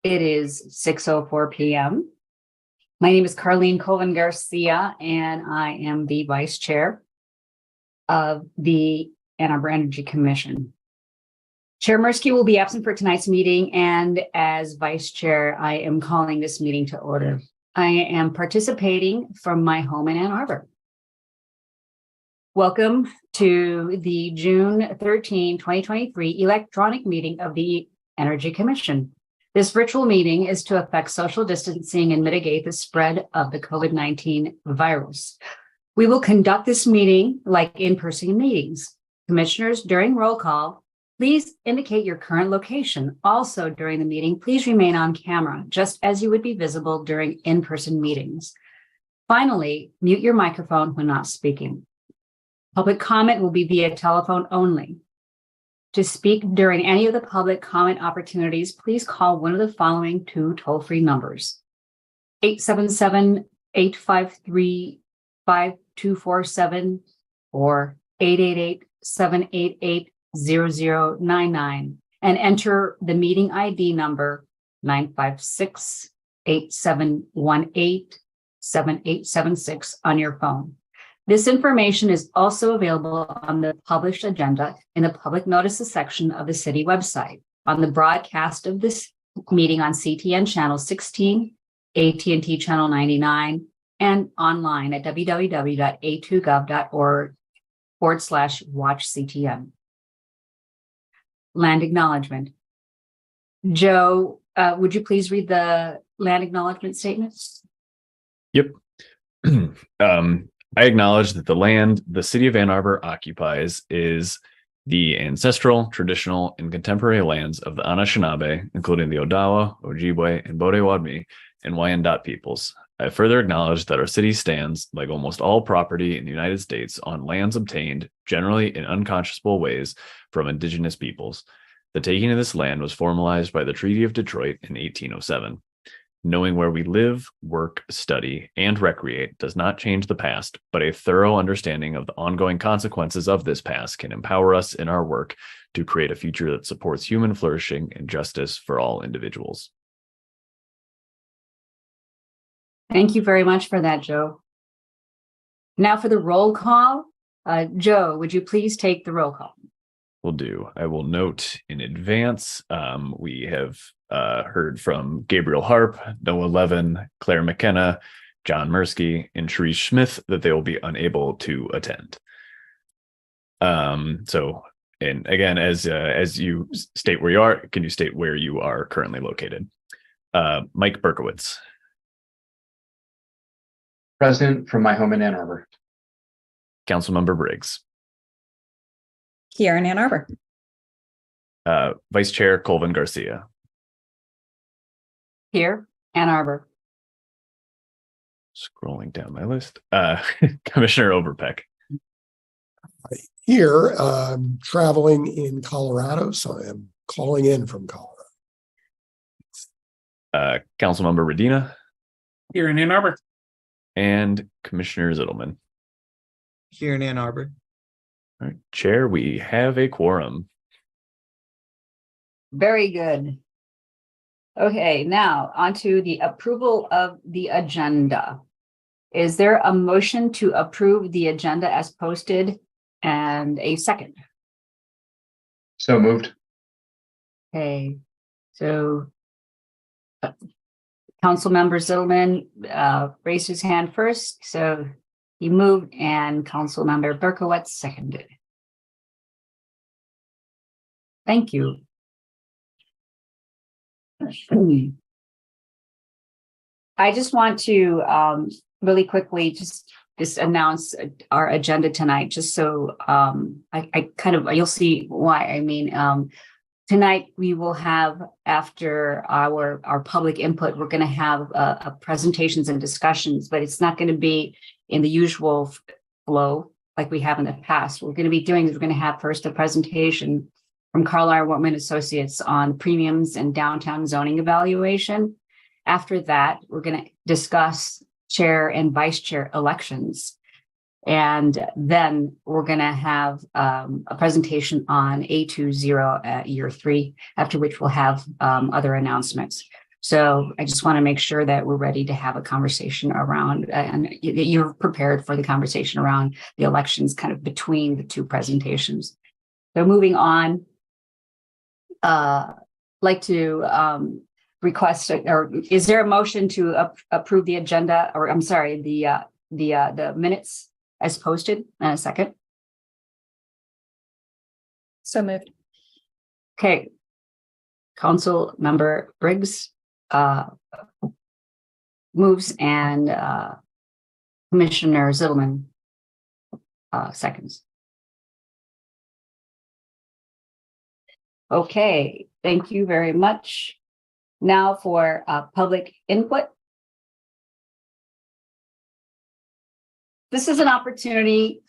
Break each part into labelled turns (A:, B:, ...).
A: It is 6:04 p.m. My name is Carlene Colvin Garcia, and I am the Vice Chair of the Ann Arbor Energy Commission. Chair Mirsky will be absent for tonight's meeting, and as Vice Chair, I am calling this meeting to order. I am participating from my home in Ann Arbor. Welcome to the June 13, 2023 electronic meeting of the Energy Commission. This virtual meeting is to affect social distancing and mitigate the spread of the COVID-19 virus. We will conduct this meeting like in-person meetings. Commissioners, during roll call, please indicate your current location. Also, during the meeting, please remain on camera, just as you would be visible during in-person meetings. Finally, mute your microphone when not speaking. Public comment will be via telephone only. To speak during any of the public comment opportunities, please call one of the following two toll-free numbers: 877-853-5247 or 888-788-0099, and enter the meeting ID number 956-8718-7876 on your phone. This information is also available on the published agenda in the public notices section of the city website, on the broadcast of this meeting on CTN channel 16, AT&T channel 99, and online at www.a2gov.org/watchctn. Land acknowledgement. Joe, would you please read the land acknowledgement statements?
B: Yep. I acknowledge that the land the city of Ann Arbor occupies is the ancestral, traditional, and contemporary lands of the Anishinaabe, including the Odawa, Ojibwe, and Bodewadmi and Wyandot peoples. I further acknowledge that our city stands, like almost all property in the United States, on lands obtained, generally in unconscionable ways, from indigenous peoples. The taking of this land was formalized by the Treaty of Detroit in 1807. Knowing where we live, work, study, and recreate does not change the past, but a thorough understanding of the ongoing consequences of this past can empower us in our work to create a future that supports human flourishing and justice for all individuals.
A: Thank you very much for that, Joe. Now for the roll call. Joe, would you please take the roll call?
B: Will do. I will note in advance, we have heard from Gabriel Harp, Noah Levin, Claire McKenna, John Mirsky, and Sharice Smith that they will be unable to attend. And again, as you state where you are, can you state where you are currently located? Mike Berkowitz.
C: President from my home in Ann Arbor.
B: Councilmember Briggs.
D: Here in Ann Arbor.
B: Vice Chair Colvin Garcia.
A: Here, Ann Arbor.
B: Scrolling down my list. Commissioner Overpeck.
E: Here, I'm traveling in Colorado, so I am calling in from Colorado.
B: Councilmember Redina.
F: Here in Ann Arbor.
B: And Commissioner Zittelman.
F: Here in Ann Arbor.
B: All right, Chair, we have a quorum.
A: Very good. Okay, now on to the approval of the agenda. Is there a motion to approve the agenda as posted and a second?
C: So moved.
A: Okay, so Councilmember Zittelman raised his hand first, so he moved, and Councilmember Berkowitz seconded. Thank you. I just want to really quickly just announce our agenda tonight, just so you'll see why. I mean, tonight we will have, after our public input, we're going to have presentations and discussions, but it's not going to be in the usual flow like we have in the past. What we're going to be doing is we're going to have first a presentation from Carlisle Wortman Associates on premiums and downtown zoning evaluation. After that, we're going to discuss chair and vice chair elections. And then we're going to have a presentation on A20 at year 3, after which we'll have other announcements. So I just want to make sure that we're ready to have a conversation around, and you're prepared for the conversation around the elections kind of between the two presentations. So moving on, like to request, or is there a motion to approve the agenda, or I'm sorry, the minutes as posted? And a second.
D: So moved.
A: Okay. Council member Briggs moves, and Commissioner Zillman seconds. Okay, thank you very much. Now for public input. This is an opportunity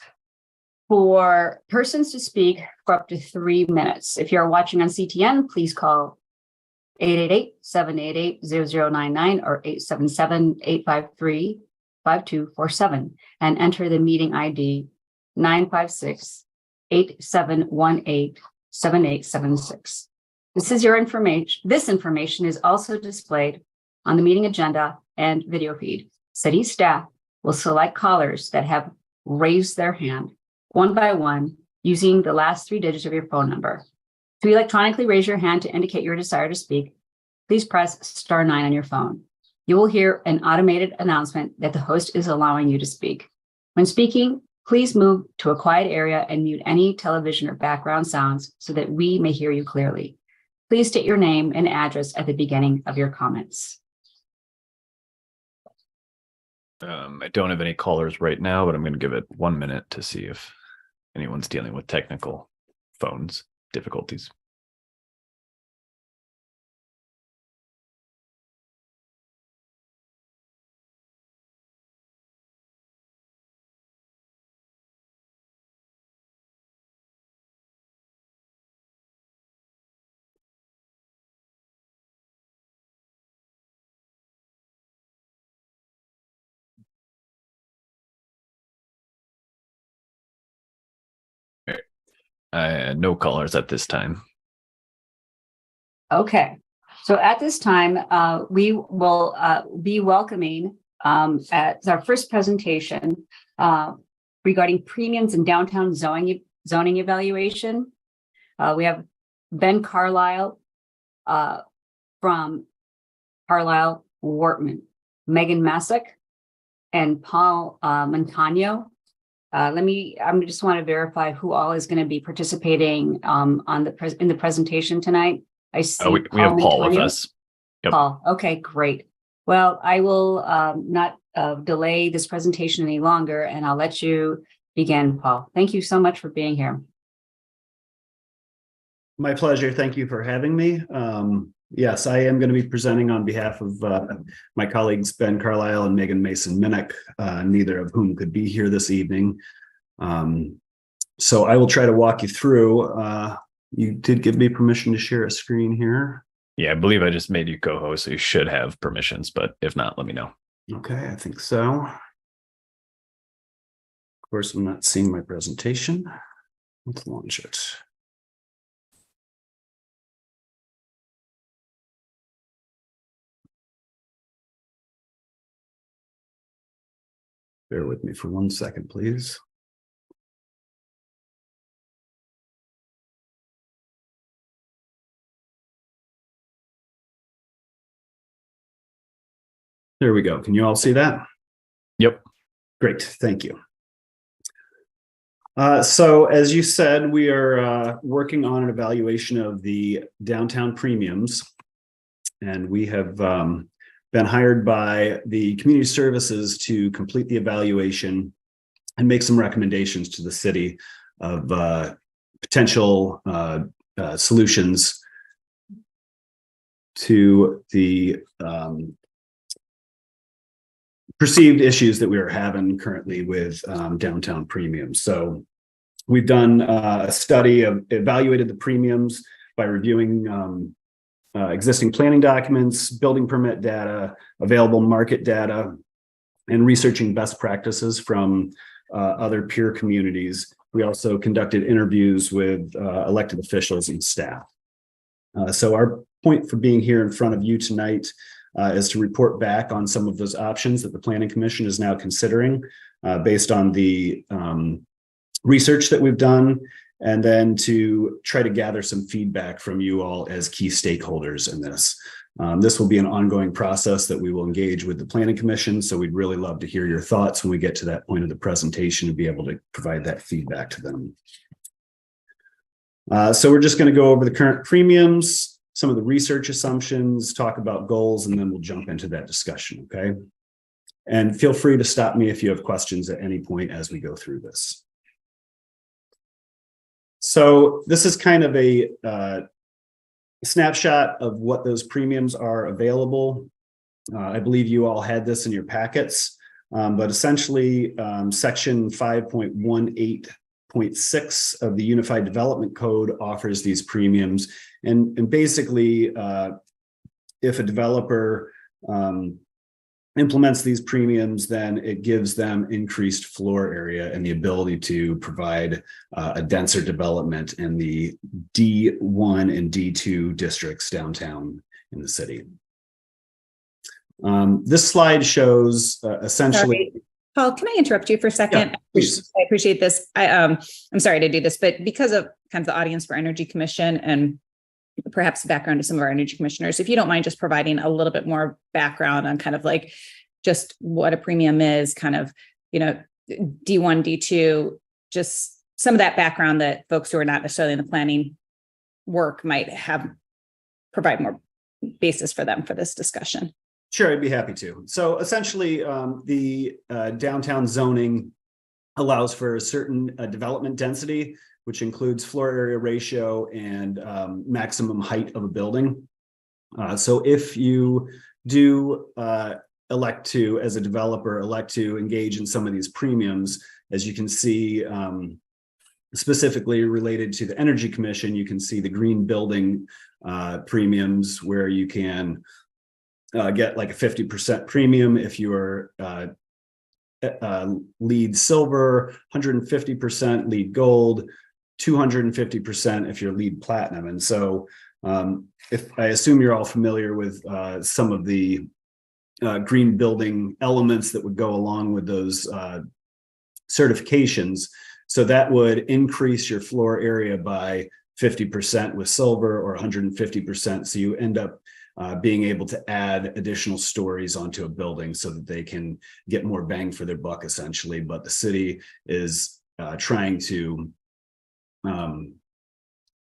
A: for persons to speak for up to 3 minutes. If you're watching on CTN, please call 888-788-0099 or 877-853-5247 and enter the meeting ID 956-8718-7876. This is your information. This information is also displayed on the meeting agenda and video feed. City staff will select callers that have raised their hand one by one using the last 3 digits of your phone number. To electronically raise your hand to indicate your desire to speak, please press *9 on your phone. You will hear an automated announcement that the host is allowing you to speak. When speaking, please move to a quiet area and mute any television or background sounds so that we may hear you clearly. Please state your name and address at the beginning of your comments.
B: I don't have any callers right now, but I'm going to give it 1 minute to see if anyone's dealing with technical phones difficulties. No callers at this time.
A: Okay, so at this time, we will be welcoming at our first presentation regarding premiums and downtown zoning evaluation. We have Ben Carlisle from Carlisle Wortman, Megan Masick, and Paul Montano. I just want to verify who all is going to be participating in the presentation tonight. I see
B: we have Paul with us. Yep.
A: Paul, okay, great. Well, I will not delay this presentation any longer, and I'll let you begin, Paul. Thank you so much for being here.
G: My pleasure. Thank you for having me. Yes, I am going to be presenting on behalf of my colleagues, Ben Carlisle and Megan Mason-Minnick, neither of whom could be here this evening. So I will try to walk you through. You did give me permission to share a screen here.
B: Yeah, I believe I just made you co-host, so you should have permissions, but if not, let me know.
G: Okay, I think so. Of course, I'm not seeing my presentation. Let's launch it. Bear with me for 1 second, please. There we go. Can you all see that?
B: Yep.
G: Great. Thank you. So as you said, we are working on an evaluation of the downtown premiums, and we have been hired by the community services to complete the evaluation and make some recommendations to the city of potential solutions to the perceived issues that we are having currently with downtown premiums. So we've done a study of evaluated the premiums by reviewing existing planning documents, building permit data, available market data, and researching best practices from other peer communities. We also conducted interviews with elected officials and staff. So our point for being here in front of you tonight is to report back on some of those options that the Planning Commission is now considering based on the research that we've done, and then to try to gather some feedback from you all as key stakeholders in this. This will be an ongoing process that we will engage with the Planning Commission, so we'd really love to hear your thoughts when we get to that point of the presentation and be able to provide that feedback to them. So we're just going to go over the current premiums, some of the research assumptions, talk about goals, and then we'll jump into that discussion, okay? And feel free to stop me if you have questions at any point as we go through this. So this is kind of a snapshot of what those premiums are available. I believe you all had this in your packets, but essentially section 5.18.6 of the Unified Development Code offers these premiums. And basically, if a developer implements these premiums, then it gives them increased floor area and the ability to provide a denser development in the D1 and D2 districts downtown in the city. This slide shows essentially.
D: Sorry. Paul, can I interrupt you for a second?
G: Yeah, please.
D: I appreciate this. I'm sorry to do this, but because of kind of the audience for Energy Commission and perhaps background to some of our energy commissioners, if you don't mind just providing a little bit more background on kind of like just what a premium is, kind of, you know, D1, D2, just some of that background that folks who are not necessarily in the planning work might have, provide more basis for them for this discussion.
G: Sure, I'd be happy to. So essentially, the downtown zoning allows for a certain development density, which includes floor area ratio and maximum height of a building. So if you do elect to, as a developer, elect to engage in some of these premiums, as you can see, specifically related to the Energy Commission, you can see the green building premiums where you can get like a 50% premium if you are lead silver, 150% lead gold, 250% if you're lead platinum. And so if I assume you're all familiar with some of the green building elements that would go along with those certifications. So that would increase your floor area by 50% with silver or 150%. So you end up being able to add additional stories onto a building so that they can get more bang for their buck, essentially. But the city is trying to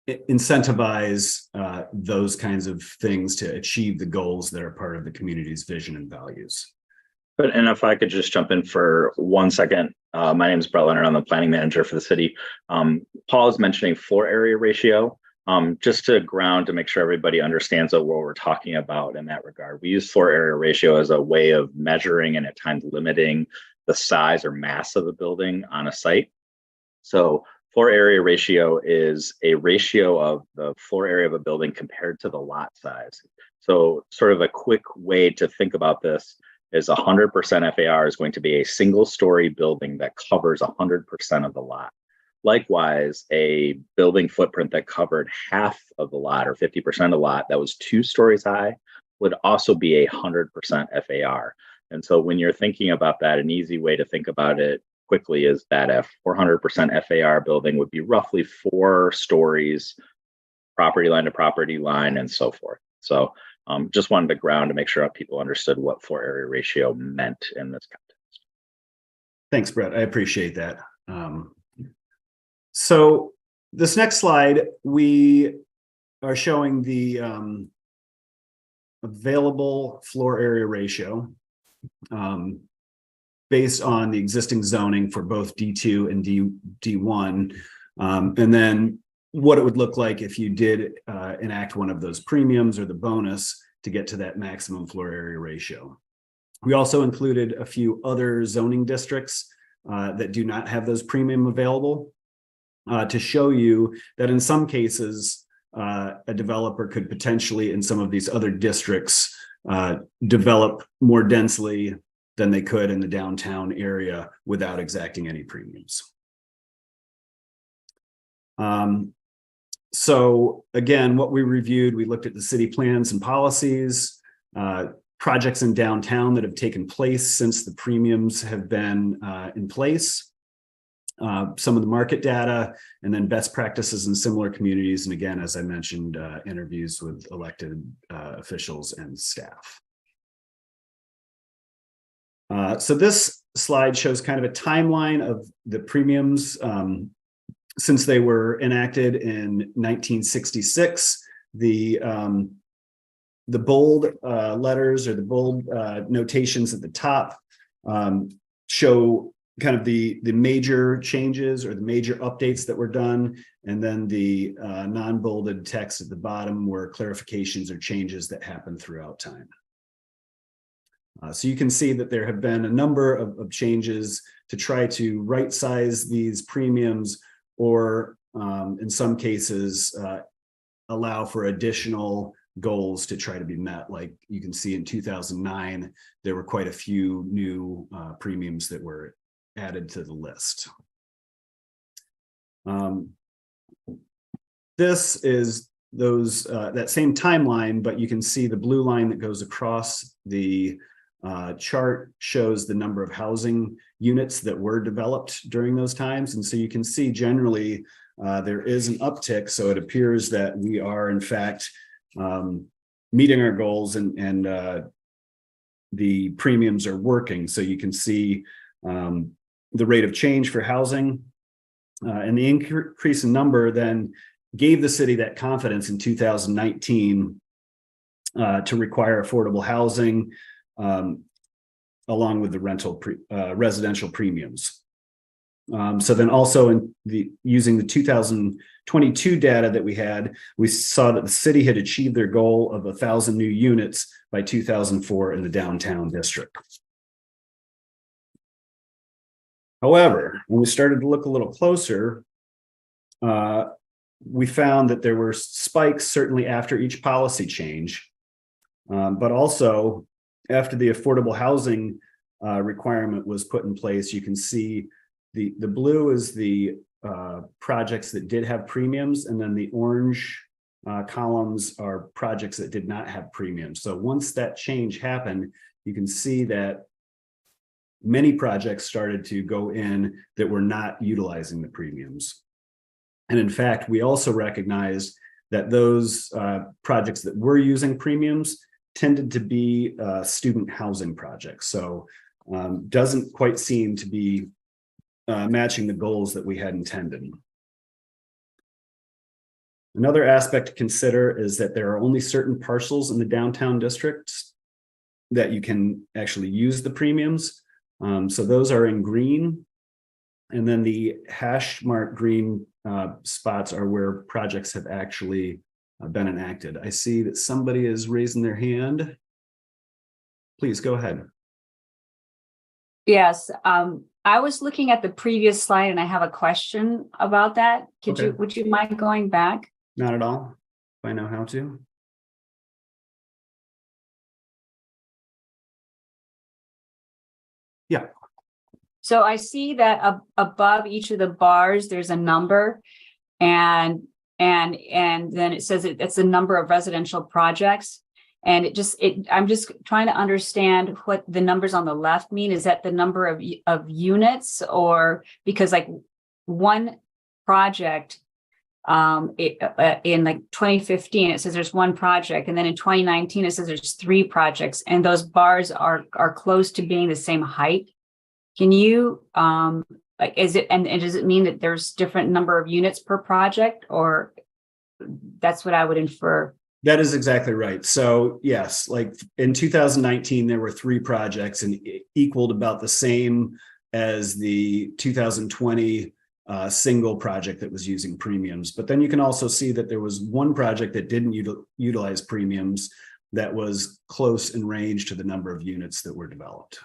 G: incentivize those kinds of things to achieve the goals that are part of the community's vision and values.
H: But, and if I could just jump in for 1 second. My name is Brett Leonard. I'm the planning manager for the city. Paul is mentioning floor area ratio. Just to ground to make sure everybody understands what we're talking about in that regard. We use floor area ratio as a way of measuring and at times limiting the size or mass of the building on a site. So floor area ratio is a ratio of the floor area of a building compared to the lot size. So sort of a quick way to think about this is 100% FAR is going to be a single story building that covers 100% of the lot. Likewise, a building footprint that covered half of the lot or 50% of the lot that was 2 stories high would also be 100% FAR. And so when you're thinking about that, an easy way to think about it quickly is that a 400% FAR building would be roughly 4 stories, property line to property line, and so forth. So just wanted to ground to make sure people understood what floor area ratio meant in this context.
G: Thanks, Brett. I appreciate that. So this next slide, we are showing the available floor area ratio based on the existing zoning for both D2 and D1, and then what it would look like if you did enact one of those premiums or the bonus to get to that maximum floor area ratio. We also included a few other zoning districts that do not have those premium available to show you that in some cases, a developer could potentially in some of these other districts develop more densely than they could in the downtown area without exacting any premiums. So again, what we reviewed, we looked at the city plans and policies, projects in downtown that have taken place since the premiums have been in place, some of the market data, and then best practices in similar communities. And again, as I mentioned, interviews with elected officials and staff. So this slide shows kind of a timeline of the premiums since they were enacted in 1966. The bold letters or the bold notations at the top show kind of the major changes or the major updates that were done, and then the non-bolded text at the bottom were clarifications or changes that happened throughout time. So you can see that there have been a number of changes to try to right size these premiums, or in some cases allow for additional goals to try to be met. Like you can see in 2009, there were quite a few new premiums that were added to the list. This is those that same timeline, but you can see the blue line that goes across the chart shows the number of housing units that were developed during those times. And so you can see generally there is an uptick. So it appears that we are in fact meeting our goals, and the premiums are working. So you can see the rate of change for housing, and the increase in number then gave the city that confidence in 2019 to require affordable housing along with the rental residential premiums. So then also in using the 2022 data that we had, we saw that the city had achieved their goal of 1,000 new units by 2004 in the downtown district. However, when we started to look a little closer, we found that there were spikes certainly after each policy change, but also after the affordable housing requirement was put in place. You can see the blue is the projects that did have premiums, and then the orange columns are projects that did not have premiums. So once that change happened, you can see that many projects started to go in that were not utilizing the premiums. And in fact, we also recognized that those projects that were using premiums tended to be student housing projects. So doesn't quite seem to be matching the goals that we had intended. Another aspect to consider is that there are only certain parcels in the downtown district that you can actually use the premiums. So those are in green, and then the hash mark green spots are where projects have actually been enacted. I see that somebody is raising their hand. Please go ahead.
A: Yes, I was looking at the previous slide and I have a question about that. Would you mind going back?
G: Not at all, if I know how to. Yeah.
A: So I see that above each of the bars, there's a number, and then it says it's the number of residential projects. And I'm just trying to understand what the numbers on the left mean. Is that the number of units, or because like one project in like 2015, it says there's one project, and then in 2019 it says there's 3 projects, and those bars are close to being the same height. Can you like, is it, and does it mean that there's different number of units per project, or that's what I would infer?
G: That is exactly right. So yes, like in 2019, there were 3 projects, and it equaled about the same as the 2020 single project that was using premiums. But then you can also see that there was one project that didn't utilize premiums that was close in range to the number of units that were developed.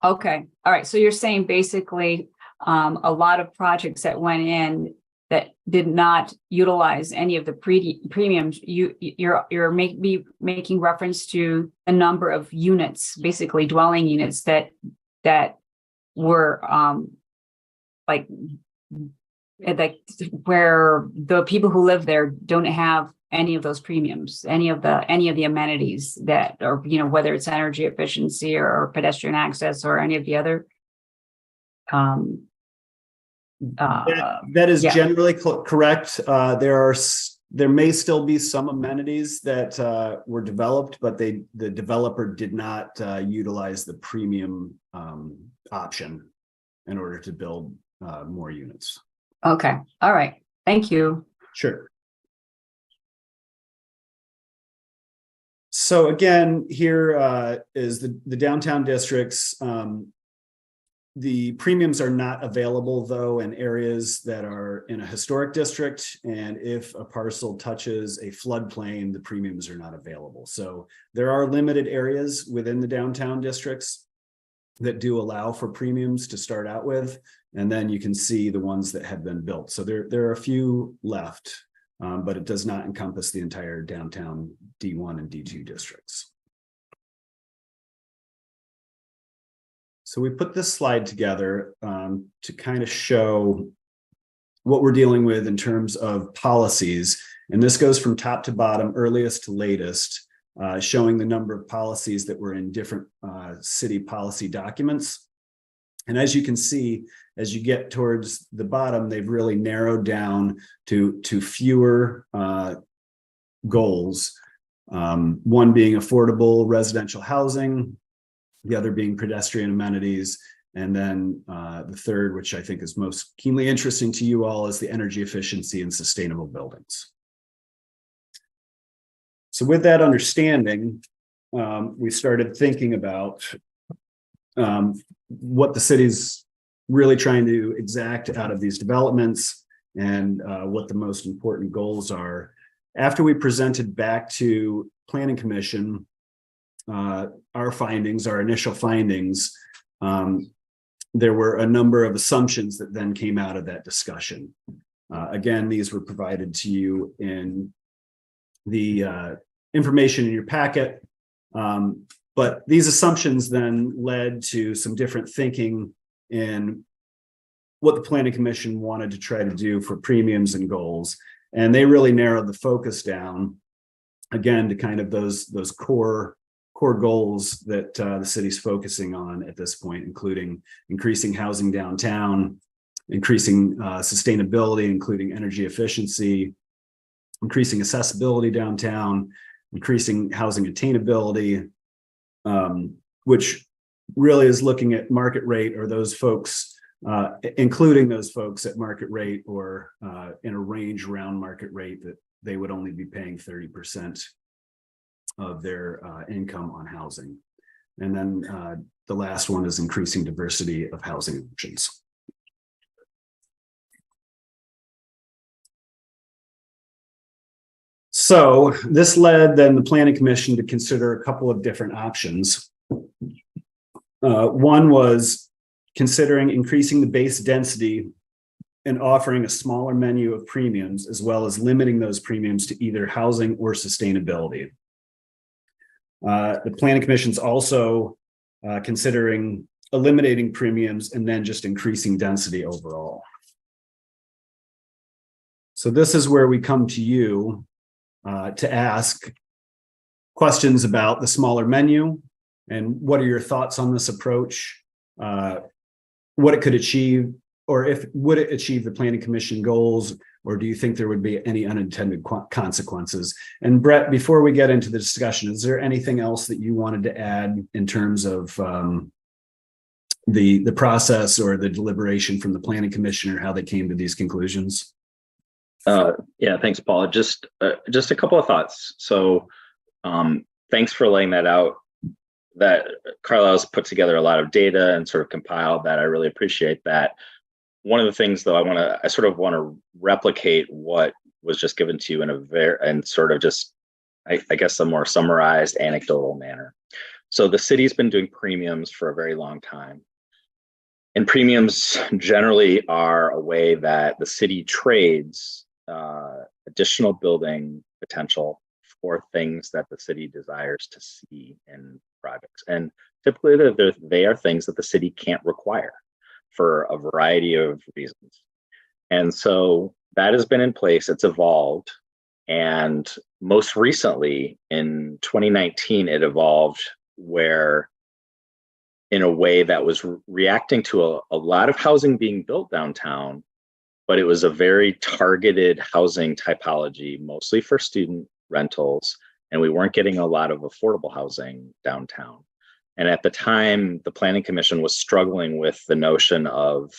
A: Okay. All right. So you're saying basically a lot of projects that went in that did not utilize any of the premiums, you're making reference to the number of units, basically dwelling units that were like like where the people who live there don't have any of those premiums, any of the amenities that are, whether it's energy efficiency or pedestrian access or any of the other.
G: That is generally correct. There may still be some amenities that were developed, but the developer did not utilize the premium option in order to build more units.
A: Okay. All right. Thank you.
G: Sure. So again, here is the downtown districts. The premiums are not available, though, in areas that are in a historic district. And if a parcel touches a floodplain, the premiums are not available. So there are limited areas within the downtown districts that do allow for premiums to start out with. And then you can see the ones that have been built. So there are a few left, but it does not encompass the entire downtown D1 and D2 districts. So we put this slide together to kind of show what we're dealing with in terms of policies. And this goes from top to bottom, earliest to latest, showing the number of policies that were in different city policy documents. And as you can see, as you get towards the bottom, they've really narrowed down to fewer goals. One being affordable residential housing, the other being pedestrian amenities, and then the third, which I think is most keenly interesting to you all, is the energy efficiency and sustainable buildings. So with that understanding, we started thinking about what the city's really trying to exact out of these developments and what the most important goals are. After we presented back to Planning Commission our findings, our initial findings, there were a number of assumptions that then came out of that discussion. Again, these were provided to you in the information in your packet. But these assumptions then led to some different thinking in what the Planning Commission wanted to try to do for premiums and goals. And they really narrowed the focus down, again, to kind of those core goals that the city's focusing on at this point, including increasing housing downtown, increasing sustainability, including energy efficiency, increasing accessibility downtown, increasing housing attainability, which really is looking at market rate, or those folks, including those folks at market rate or in a range around market rate, that they would only be paying 30% of their income on housing. And then the last one is increasing diversity of housing options. So this led then the Planning Commission to consider a couple of different options. One was considering increasing the base density and offering a smaller menu of premiums, as well as limiting those premiums to either housing or sustainability. The Planning Commission's also considering eliminating premiums and then just increasing density overall. So this is where we come to you to ask questions about the smaller menu and what are your thoughts on this approach, what it could achieve, or would it achieve the Planning Commission goals, or do you think there would be any unintended consequences? And Brett, before we get into the discussion, is there anything else that you wanted to add in terms of the process or the deliberation from the Planning Commission, or how they came to these conclusions?
H: Yeah, thanks, Paul. Just a couple of thoughts. So thanks for laying that out. That Carlisle's put together a lot of data and sort of compiled that. I really appreciate that. One of the things, though, I sort of want to replicate what was just given to you in I guess a more summarized anecdotal manner. So the city's been doing premiums for a very long time. And premiums generally are a way that the city trades additional building potential for things that the city desires to see in projects. And typically they are things that the city can't require for a variety of reasons. And so that has been in place, it's evolved. And most recently in 2019, it evolved where in a way that was reacting to a lot of housing being built downtown, but it was a very targeted housing typology, mostly for student rentals. And we weren't getting a lot of affordable housing downtown. And at the time, the Planning Commission was struggling with the notion of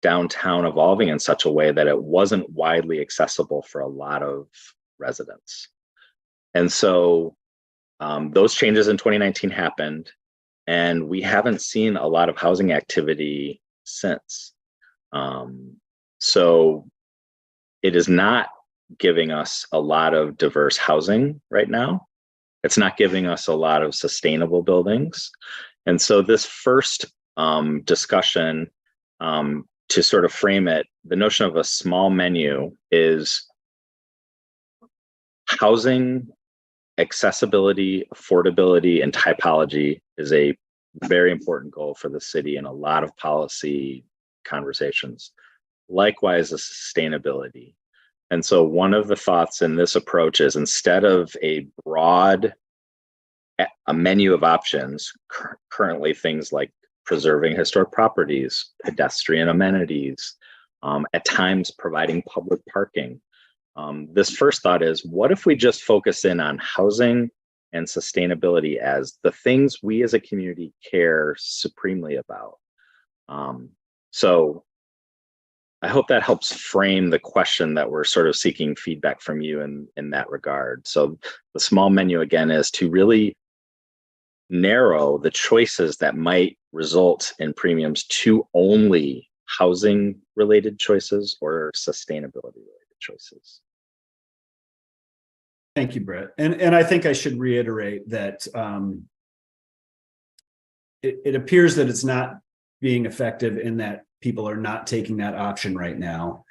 H: downtown evolving in such a way that it wasn't widely accessible for a lot of residents. And so those changes in 2019 happened, and we haven't seen a lot of housing activity since. So it is not giving us a lot of diverse housing right now. It's not giving us a lot of sustainable buildings. And so this first discussion, to sort of frame it, the notion of a small menu is housing accessibility, affordability, and typology is a very important goal for the city in a lot of policy conversations. Likewise, the sustainability. And so one of the thoughts in this approach is, instead of a menu of options, currently things like preserving historic properties, pedestrian amenities, at times providing public parking. This first thought is, what if we just focus in on housing and sustainability as the things we as a community care supremely about? So I hope that helps frame the question that we're sort of seeking feedback from you in that regard. So the small menu, again, is to really narrow the choices that might result in premiums to only housing related choices or sustainability related choices.
G: Thank you, Brett. And I think I should reiterate that it appears that it's not being effective in that people are not taking that option right now.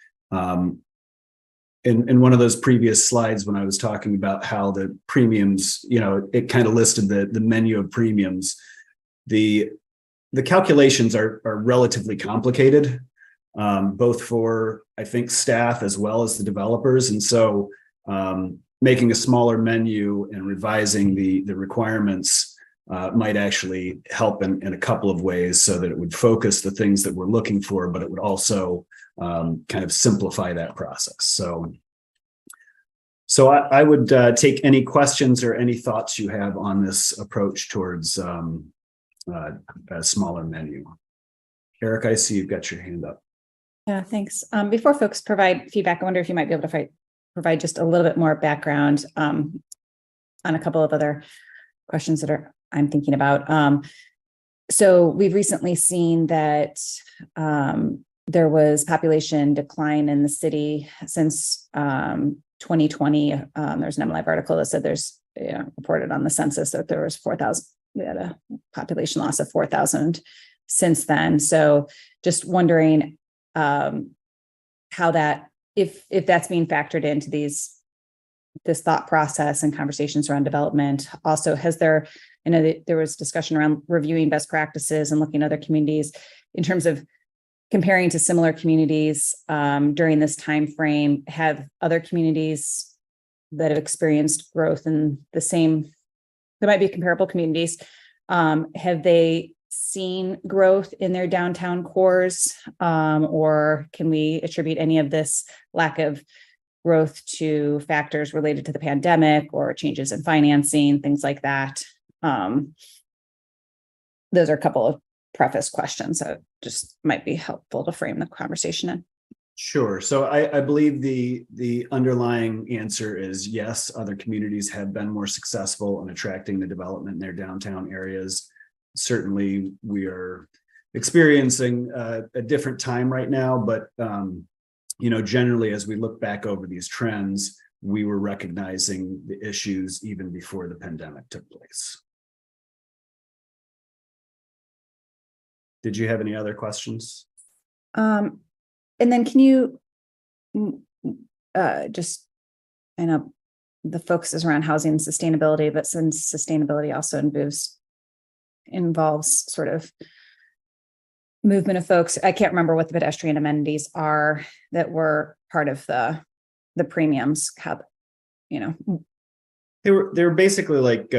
G: In one of those previous slides, when I was talking about how the premiums, it kind of listed the menu of premiums. The calculations are relatively complicated, both for, I think, staff as well as the developers. And so making a smaller menu and revising the requirements might actually help in a couple of ways, so that it would focus the things that we're looking for, but it would also kind of simplify that process. So I would take any questions or any thoughts you have on this approach towards a smaller menu. Eric, I see you've got your hand up.
D: Yeah, thanks. Before folks provide feedback, I wonder if you might be able to provide just a little bit more background on a couple of other questions that I'm thinking about. So we've recently seen that there was population decline in the city since 2020. There's an MLive article that said there's reported on the census that there was 4,000. We had a population loss of 4,000 since then. So just wondering how that, if that's being factored into this thought process and conversations around development. Also, I know that there was discussion around reviewing best practices and looking at other communities in terms of comparing to similar communities during this time frame. Have other communities that have experienced growth in the same, there might be comparable communities, have they seen growth in their downtown cores, or can we attribute any of this lack of growth to factors related to the pandemic or changes in financing, things like that? Those are a couple of preface questions that just might be helpful to frame the conversation in.
G: Sure. So I believe the underlying answer is yes, other communities have been more successful in attracting the development in their downtown areas. Certainly, we are experiencing a different time right now, but generally, as we look back over these trends, we were recognizing the issues even before the pandemic took place. Did you have any other questions?
D: And then can you just, I know the focus is around housing and sustainability, but since sustainability also involves sort of movement of folks. I can't remember what the pedestrian amenities are that were part of the premiums. How,
G: They were basically like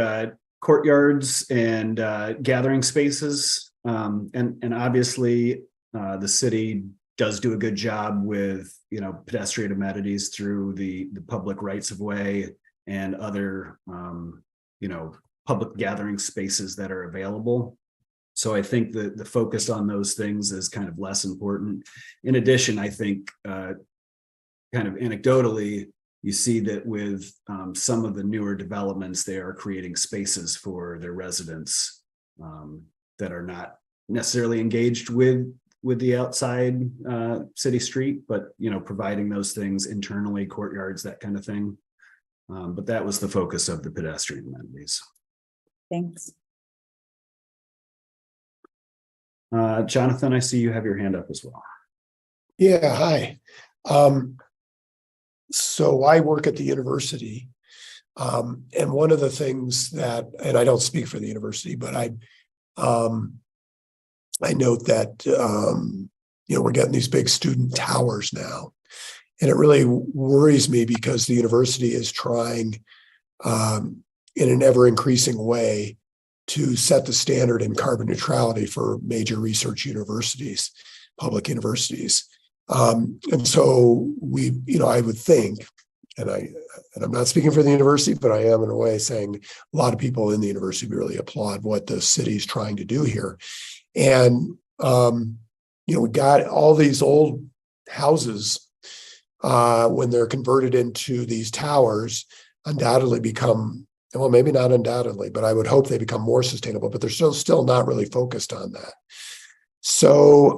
G: courtyards and gathering spaces. And obviously the city does do a good job with, pedestrian amenities through the public rights of way and other, public gathering spaces that are available. So I think that the focus on those things is kind of less important. In addition, I think kind of anecdotally, you see that with some of the newer developments, they are creating spaces for their residents that are not necessarily engaged with the outside city street, but providing those things internally, courtyards, that kind of thing. But that was the focus of the pedestrian amenities.
D: Thanks.
G: Jonathan, I see you have your hand up as well.
E: Yeah, hi. So I work at the university. And one of the things that, and I don't speak for the university, but I note that, we're getting these big student towers now. And it really worries me because the university is trying in an ever increasing way to set the standard in carbon neutrality for major research universities, public universities. And so I would think, and I'm not speaking for the university, but I am in a way saying a lot of people in the university really applaud what the city's trying to do here. And, we got all these old houses when they're converted into these towers, undoubtedly become, well, maybe not undoubtedly, but I would hope they become more sustainable, but they're still not really focused on that. So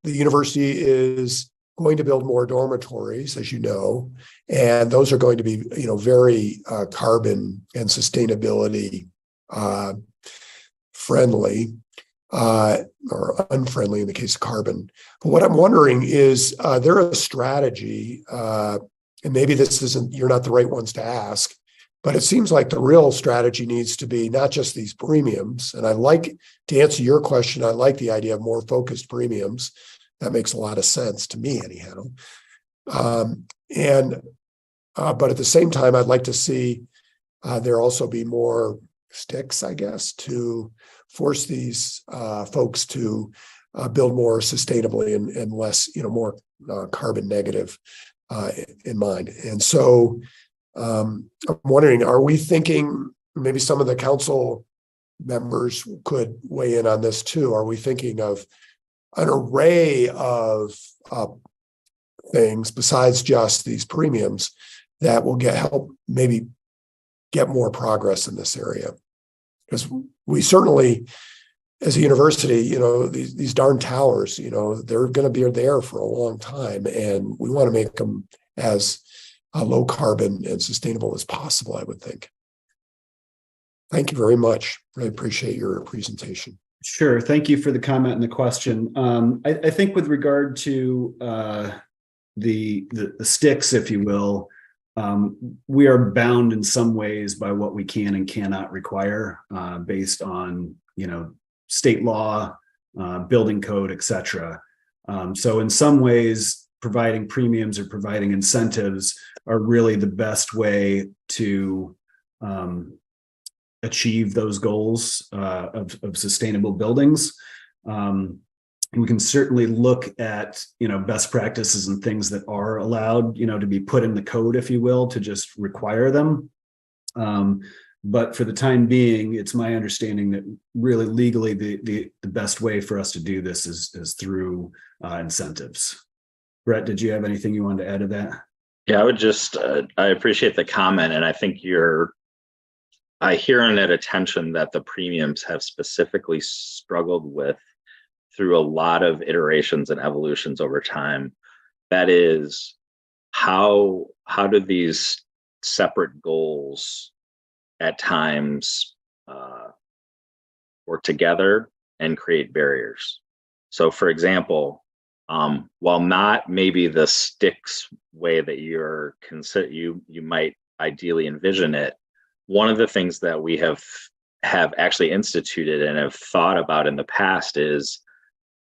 E: the university is going to build more dormitories, as you know, and those are going to be, very carbon and sustainability friendly or unfriendly in the case of carbon. But what I'm wondering is, there a strategy, and maybe you're not the right ones to ask, but it seems like the real strategy needs to be not just these premiums. And to answer your question, I like the idea of more focused premiums. That makes a lot of sense to me, anyhow. But at the same time, I'd like to see there also be more sticks, I guess, to force these folks to build more sustainably and less, more carbon negative in mind. And so I'm wondering, are we thinking, maybe some of the council members could weigh in on this too? Are we thinking of an array of things besides just these premiums that will help maybe get more progress in this area? Because we certainly, as a university, these darn towers, they're going to be there for a long time, and we want to make them as low carbon and sustainable as possible, I would think. Thank you very much. Really appreciate your presentation.
G: Sure. Thank you for the comment and the question. I think with regard to the sticks, if you will, we are bound in some ways by what we can and cannot require based on, state law, building code, et cetera. So in some ways, providing premiums or providing incentives are really the best way to achieve those goals of sustainable buildings. We can certainly look at, best practices and things that are allowed, to be put in the code, if you will, to just require them. But for the time being, it's my understanding that really legally the best way for us to do this is through incentives. Brett, did you have anything you wanted to add to that?
H: Yeah, I would just, I appreciate the comment, and I think I hear in that attention that the premiums have specifically struggled with through a lot of iterations and evolutions over time. That is, how do these separate goals at times work together and create barriers? So for example, while not maybe the sticks way that you might ideally envision it, one of the things that we have actually instituted and have thought about in the past is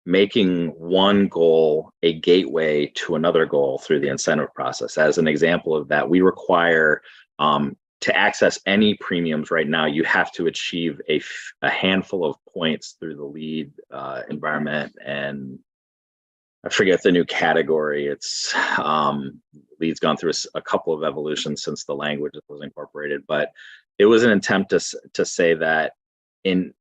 H: making one goal a gateway to another goal through the incentive process. As an example of that, we require to access any premiums right now, you have to achieve a handful of points through the LEED environment, and I forget the new category. It's LEED's gone through a couple of evolutions since the language was incorporated, but it was an attempt to say that in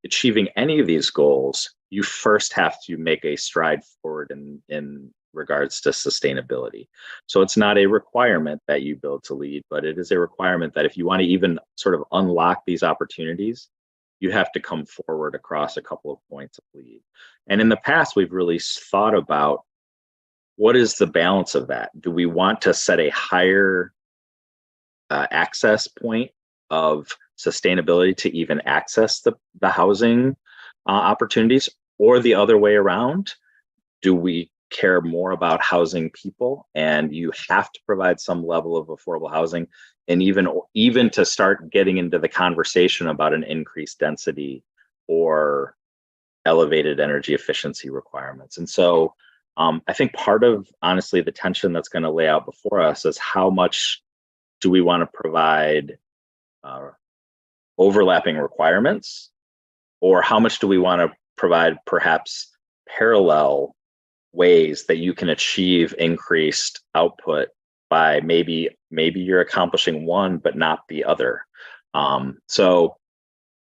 H: achieving any of these goals, you first have to make a stride forward in regards to sustainability. So it's not a requirement that you build to LEED, but it is a requirement that if you want to even sort of unlock these opportunities, you have to come forward across a couple of points of LEED. And in the past, we've really thought about what is the balance of that? Do we want to set a higher access point of sustainability to even access the housing opportunities, or the other way around? Do we care more about housing people, and you have to provide some level of affordable housing, and even to start getting into the conversation about an increased density or elevated energy efficiency requirements? And so I think part of, honestly, the tension that's going to lay out before us is how much do we want to provide overlapping requirements, or how much do we want to provide perhaps parallel ways that you can achieve increased output by maybe you're accomplishing one but not the other. So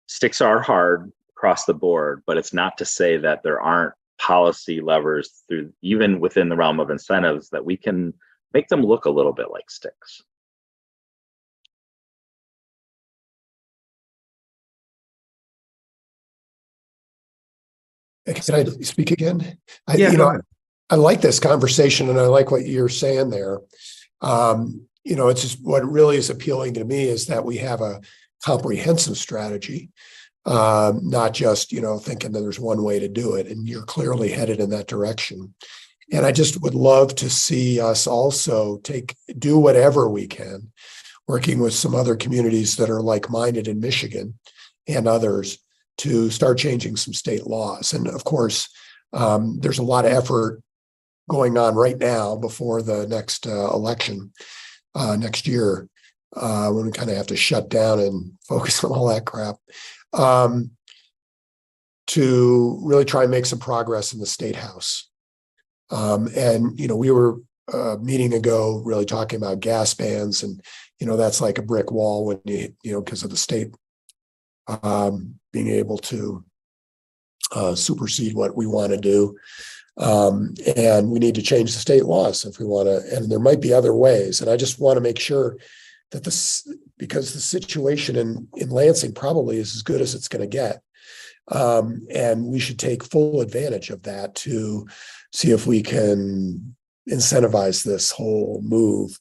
H: sticks are hard across the board, but it's not to say that there aren't policy levers through even within the realm of incentives that we can make them look a little bit like sticks.
E: Can I speak again?
G: Yeah,
E: I like this conversation, and I like what you're saying there. It's just what really is appealing to me is that we have a comprehensive strategy, not just, thinking that there's one way to do it, and you're clearly headed in that direction. And I just would love to see us also do whatever we can, working with some other communities that are like-minded in Michigan and others, to start changing some state laws. And of course, there's a lot of effort going on right now before the next election next year, when we kind of have to shut down and focus on all that crap, to really try and make some progress in the state house. And we were a meeting ago really talking about gas bans, and that's like a brick wall when because of the state being able to supersede what we want to do. And we need to change the state laws if we want to, and there might be other ways. And I just want to make sure that because the situation in Lansing probably is as good as it's going to get. And we should take full advantage of that to see if we can incentivize this whole move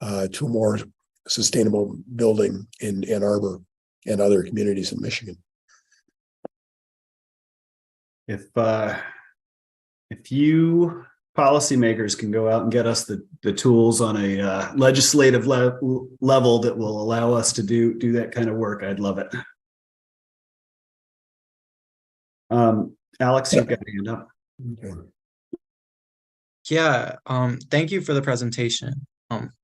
E: to a more sustainable building in Ann Arbor and other communities in Michigan.
G: If you policymakers can go out and get us the tools on a legislative level that will allow us to do that kind of work, I'd love it. Alex, you've got a hand up.
E: Okay.
I: Yeah, thank you for the presentation.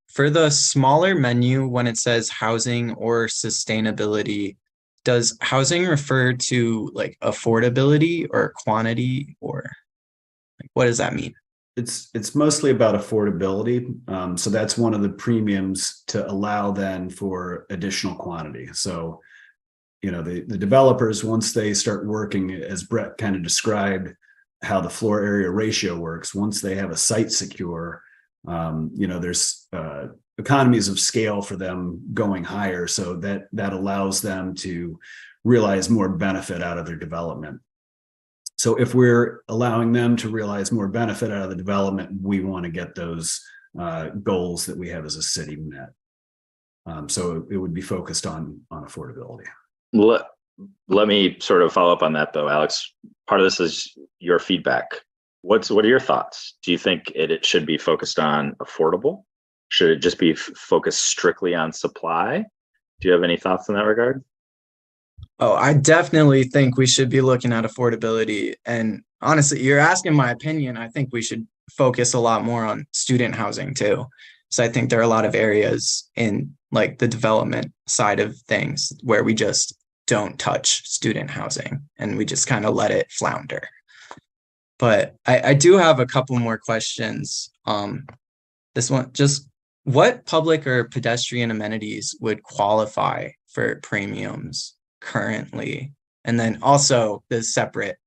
I: For the smaller menu, when it says housing or sustainability, does housing refer to like affordability or quantity, or like, what does that mean?
G: It's mostly about affordability. So that's one of the premiums to allow then for additional quantity. So, the developers, once they start working, as Brett kind of described, how the floor area ratio works, once they have a site secure, there's economies of scale for them going higher. So that allows them to realize more benefit out of their development. So if we're allowing them to realize more benefit out of the development, we want to get those goals that we have as a city met. So it would be focused on affordability.
H: Let me sort of follow up on that, though, Alex. Part of this is your feedback. What are your thoughts? Do you think it should be focused on affordable? Should it just be focused strictly on supply? Do you have any thoughts in that regard?
I: Oh, I definitely think we should be looking at affordability. And honestly, you're asking my opinion. I think we should focus a lot more on student housing too. So I think there are a lot of areas in like the development side of things where we just don't touch student housing and we just kind of let it flounder. But I do have a couple more questions. This one, just what public or pedestrian amenities would qualify for premiums currently? And then also the separate,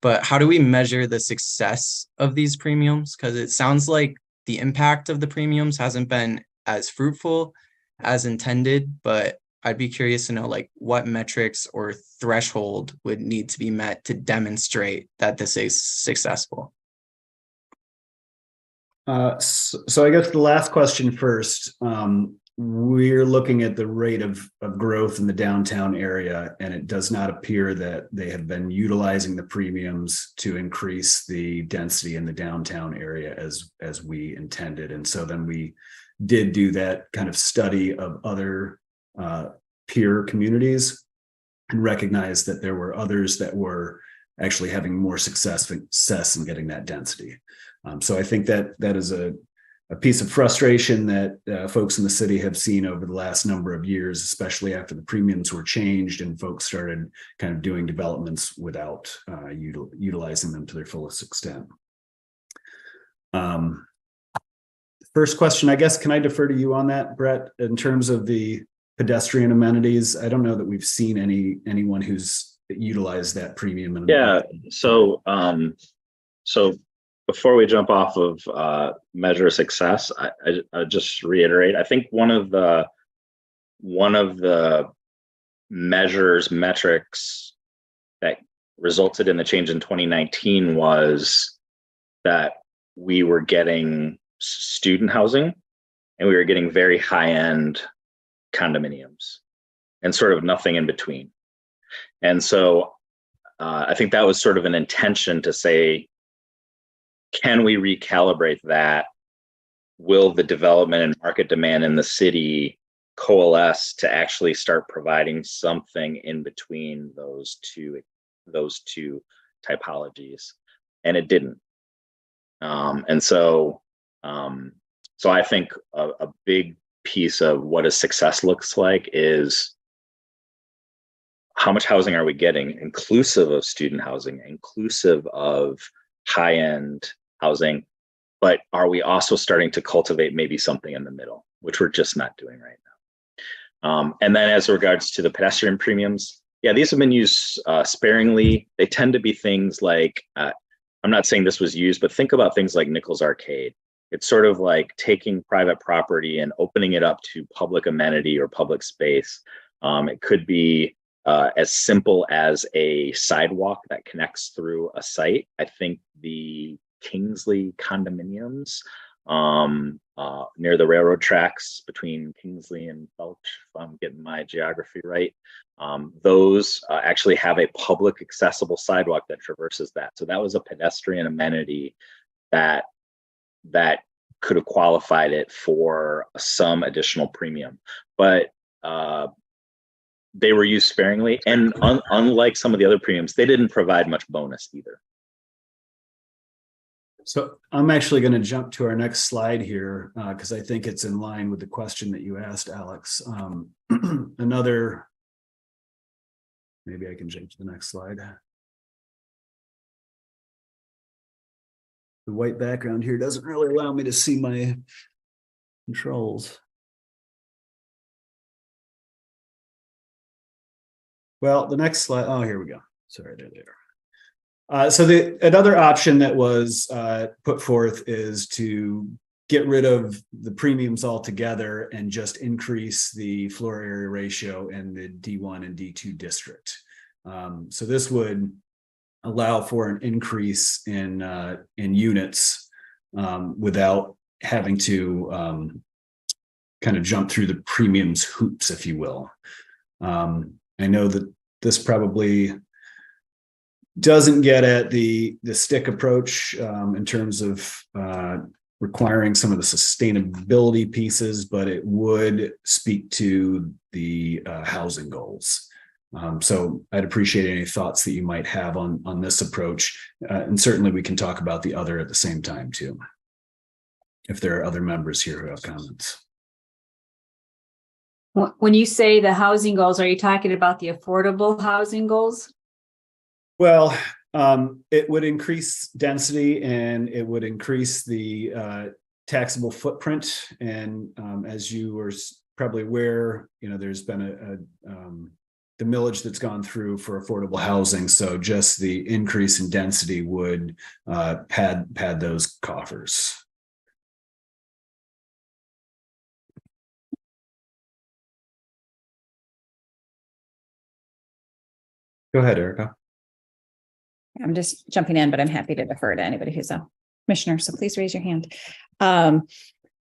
I: but how do we measure the success of these premiums? Because it sounds like the impact of the premiums hasn't been as fruitful as intended, but I'd be curious to know like what metrics or threshold would need to be met to demonstrate that this is successful.
G: So I guess the last question first. We're looking at the rate of growth in the downtown area, and it does not appear that they have been utilizing the premiums to increase the density in the downtown area as we intended. And so then we did do that kind of study of other peer communities and recognized that there were others that were actually having more success in getting that density. So I think that is a piece of frustration that folks in the city have seen over the last number of years, especially after the premiums were changed and folks started kind of doing developments without utilizing them to their fullest extent. First question, I guess, can I defer to you on that, Brett, in terms of the pedestrian amenities? I don't know that we've seen anyone who's utilized that premium.
H: Yeah, so before we jump off of measure success, I just reiterate, I think one of the metrics that resulted in the change in 2019 was that we were getting student housing and we were getting very high-end condominiums and sort of nothing in between. And so I think that was sort of an intention to say, can we recalibrate that? Will the development and market demand in the city coalesce to actually start providing something in between those two typologies? And it didn't. And so I think a big piece of what a success looks like is how much housing are we getting, inclusive of student housing, inclusive of high-end housing, but are we also starting to cultivate maybe something in the middle, which we're just not doing right now. And then as regards to the pedestrian premiums, yeah, these have been used sparingly. They tend to be things like, I'm not saying this was used, but think about things like Nichols Arcade. It's sort of like taking private property and opening it up to public amenity or public space. It could be as simple as a sidewalk that connects through a site. I think the Kingsley condominiums near the railroad tracks between Kingsley and Felch, if I'm getting my geography right, those actually have a public accessible sidewalk that traverses that. So that was a pedestrian amenity that could have qualified it for some additional premium. But they were used sparingly, and unlike some of the other premiums, they didn't provide much bonus either.
G: So I'm actually going to jump to our next slide here because I think it's in line with the question that you asked, Alex. Maybe I can jump to the next slide. The white background here doesn't really allow me to see my controls. Well, the next slide. Oh, here we go. Sorry, there they are. So another option that was put forth is to get rid of the premiums altogether and just increase the floor area ratio in the D1 and D2 district. So this would allow for an increase in units without having to kind of jump through the premiums hoops, if you will. I know that this probably doesn't get at the stick approach in terms of requiring some of the sustainability pieces, but it would speak to the housing goals. So I'd appreciate any thoughts that you might have on this approach. And certainly we can talk about the other at the same time too, if there are other members here who have comments.
A: When you say the housing goals, are you talking about the affordable housing goals?
G: Well, it would increase density and it would increase the taxable footprint. And as you were probably aware, there's been the millage that's gone through for affordable housing. So just the increase in density would pad those coffers. Go ahead, Erica.
D: I'm just jumping in, but I'm happy to defer to anybody who's a commissioner. So please raise your hand.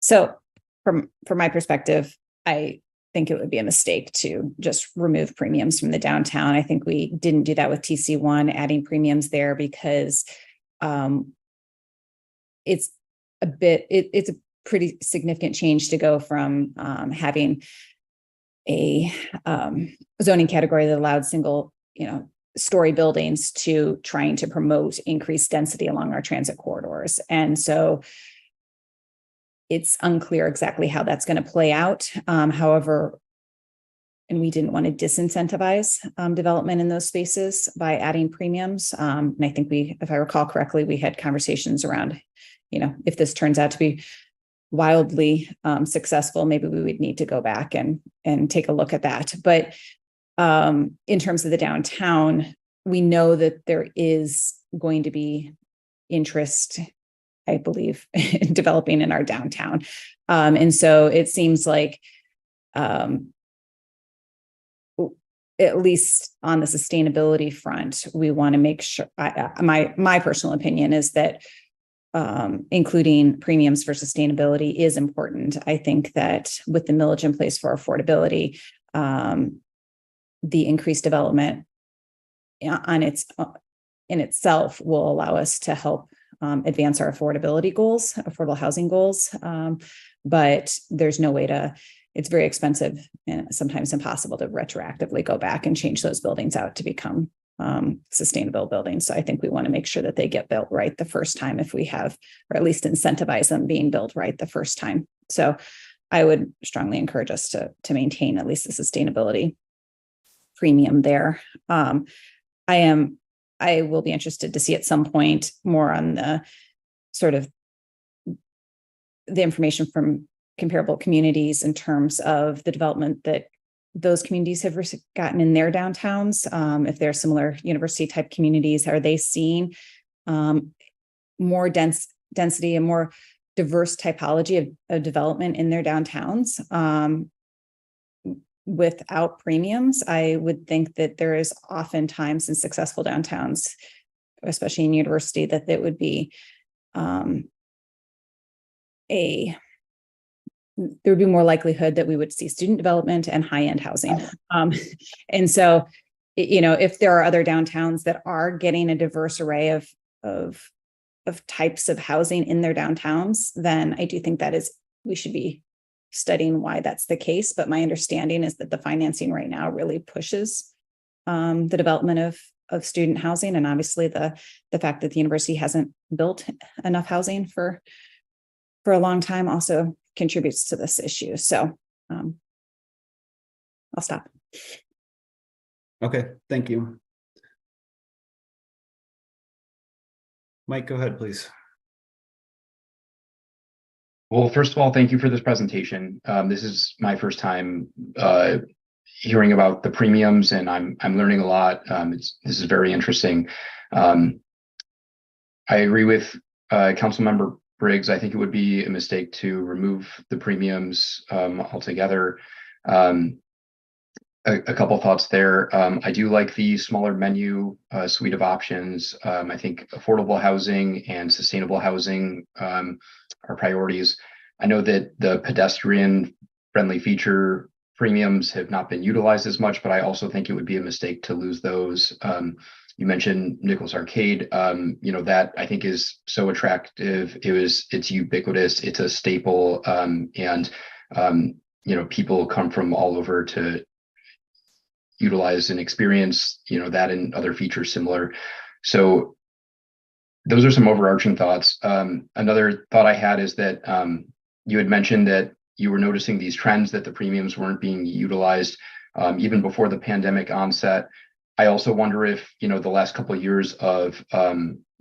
D: So from my perspective, I think it would be a mistake to just remove premiums from the downtown. I think we didn't do that with TC1, adding premiums there because it's a pretty significant change to go from having a zoning category that allowed single, story buildings to trying to promote increased density along our transit corridors. And so it's unclear exactly how that's going to play out. However, and we didn't want to disincentivize development in those spaces by adding premiums. And I think if I recall correctly, we had conversations around, if this turns out to be wildly successful, maybe we would need to go back and take a look at that. But in terms of the downtown, we know that there is going to be interest, I believe, in developing in our downtown. And so it seems like, at least on the sustainability front, we want to make sure, my personal opinion is that including premiums for sustainability is important. I think that with the millage in place for affordability, the increased development in itself will allow us to help advance our affordable housing goals. But there's no way it's very expensive and sometimes impossible to retroactively go back and change those buildings out to become sustainable buildings. So I think we want to make sure that they get built right the first time if we have, or at least incentivize them being built right the first time. So I would strongly encourage us to maintain at least the sustainability premium there. I will be interested to see at some point more on the sort of the information from comparable communities in terms of the development that those communities have gotten in their downtowns. If they're similar university type communities, are they seeing more density and more diverse typology of development in their downtowns? Without premiums, I would think that there is oftentimes in successful downtowns, especially in university, that it would be there would be more likelihood that we would see student development and high-end housing. And so, if there are other downtowns that are getting a diverse array of types of housing in their downtowns, then I do think we should be studying why that's the case. But my understanding is that the financing right now really pushes the development of student housing. And obviously the fact that the university hasn't built enough housing for a long time also contributes to this issue. So I'll stop.
G: Okay, thank you. Mike, go ahead, please.
C: Well, first of all, thank you for this presentation. This is my first time hearing about the premiums, and I'm learning a lot. This is very interesting. I agree with Councilmember Briggs. I think it would be a mistake to remove the premiums altogether. A couple thoughts there. I do like the smaller menu suite of options. I think affordable housing and sustainable housing are priorities. I know that the pedestrian friendly feature premiums have not been utilized as much, but I also think it would be a mistake to lose those. You mentioned Nichols Arcade, that I think is so attractive. It's ubiquitous, it's a staple, and people come from all over to utilize and experience, that and other features similar. So those are some overarching thoughts. Another thought I had is that you had mentioned that you were noticing these trends that the premiums weren't being utilized even before the pandemic onset. I also wonder if, the last couple of years of,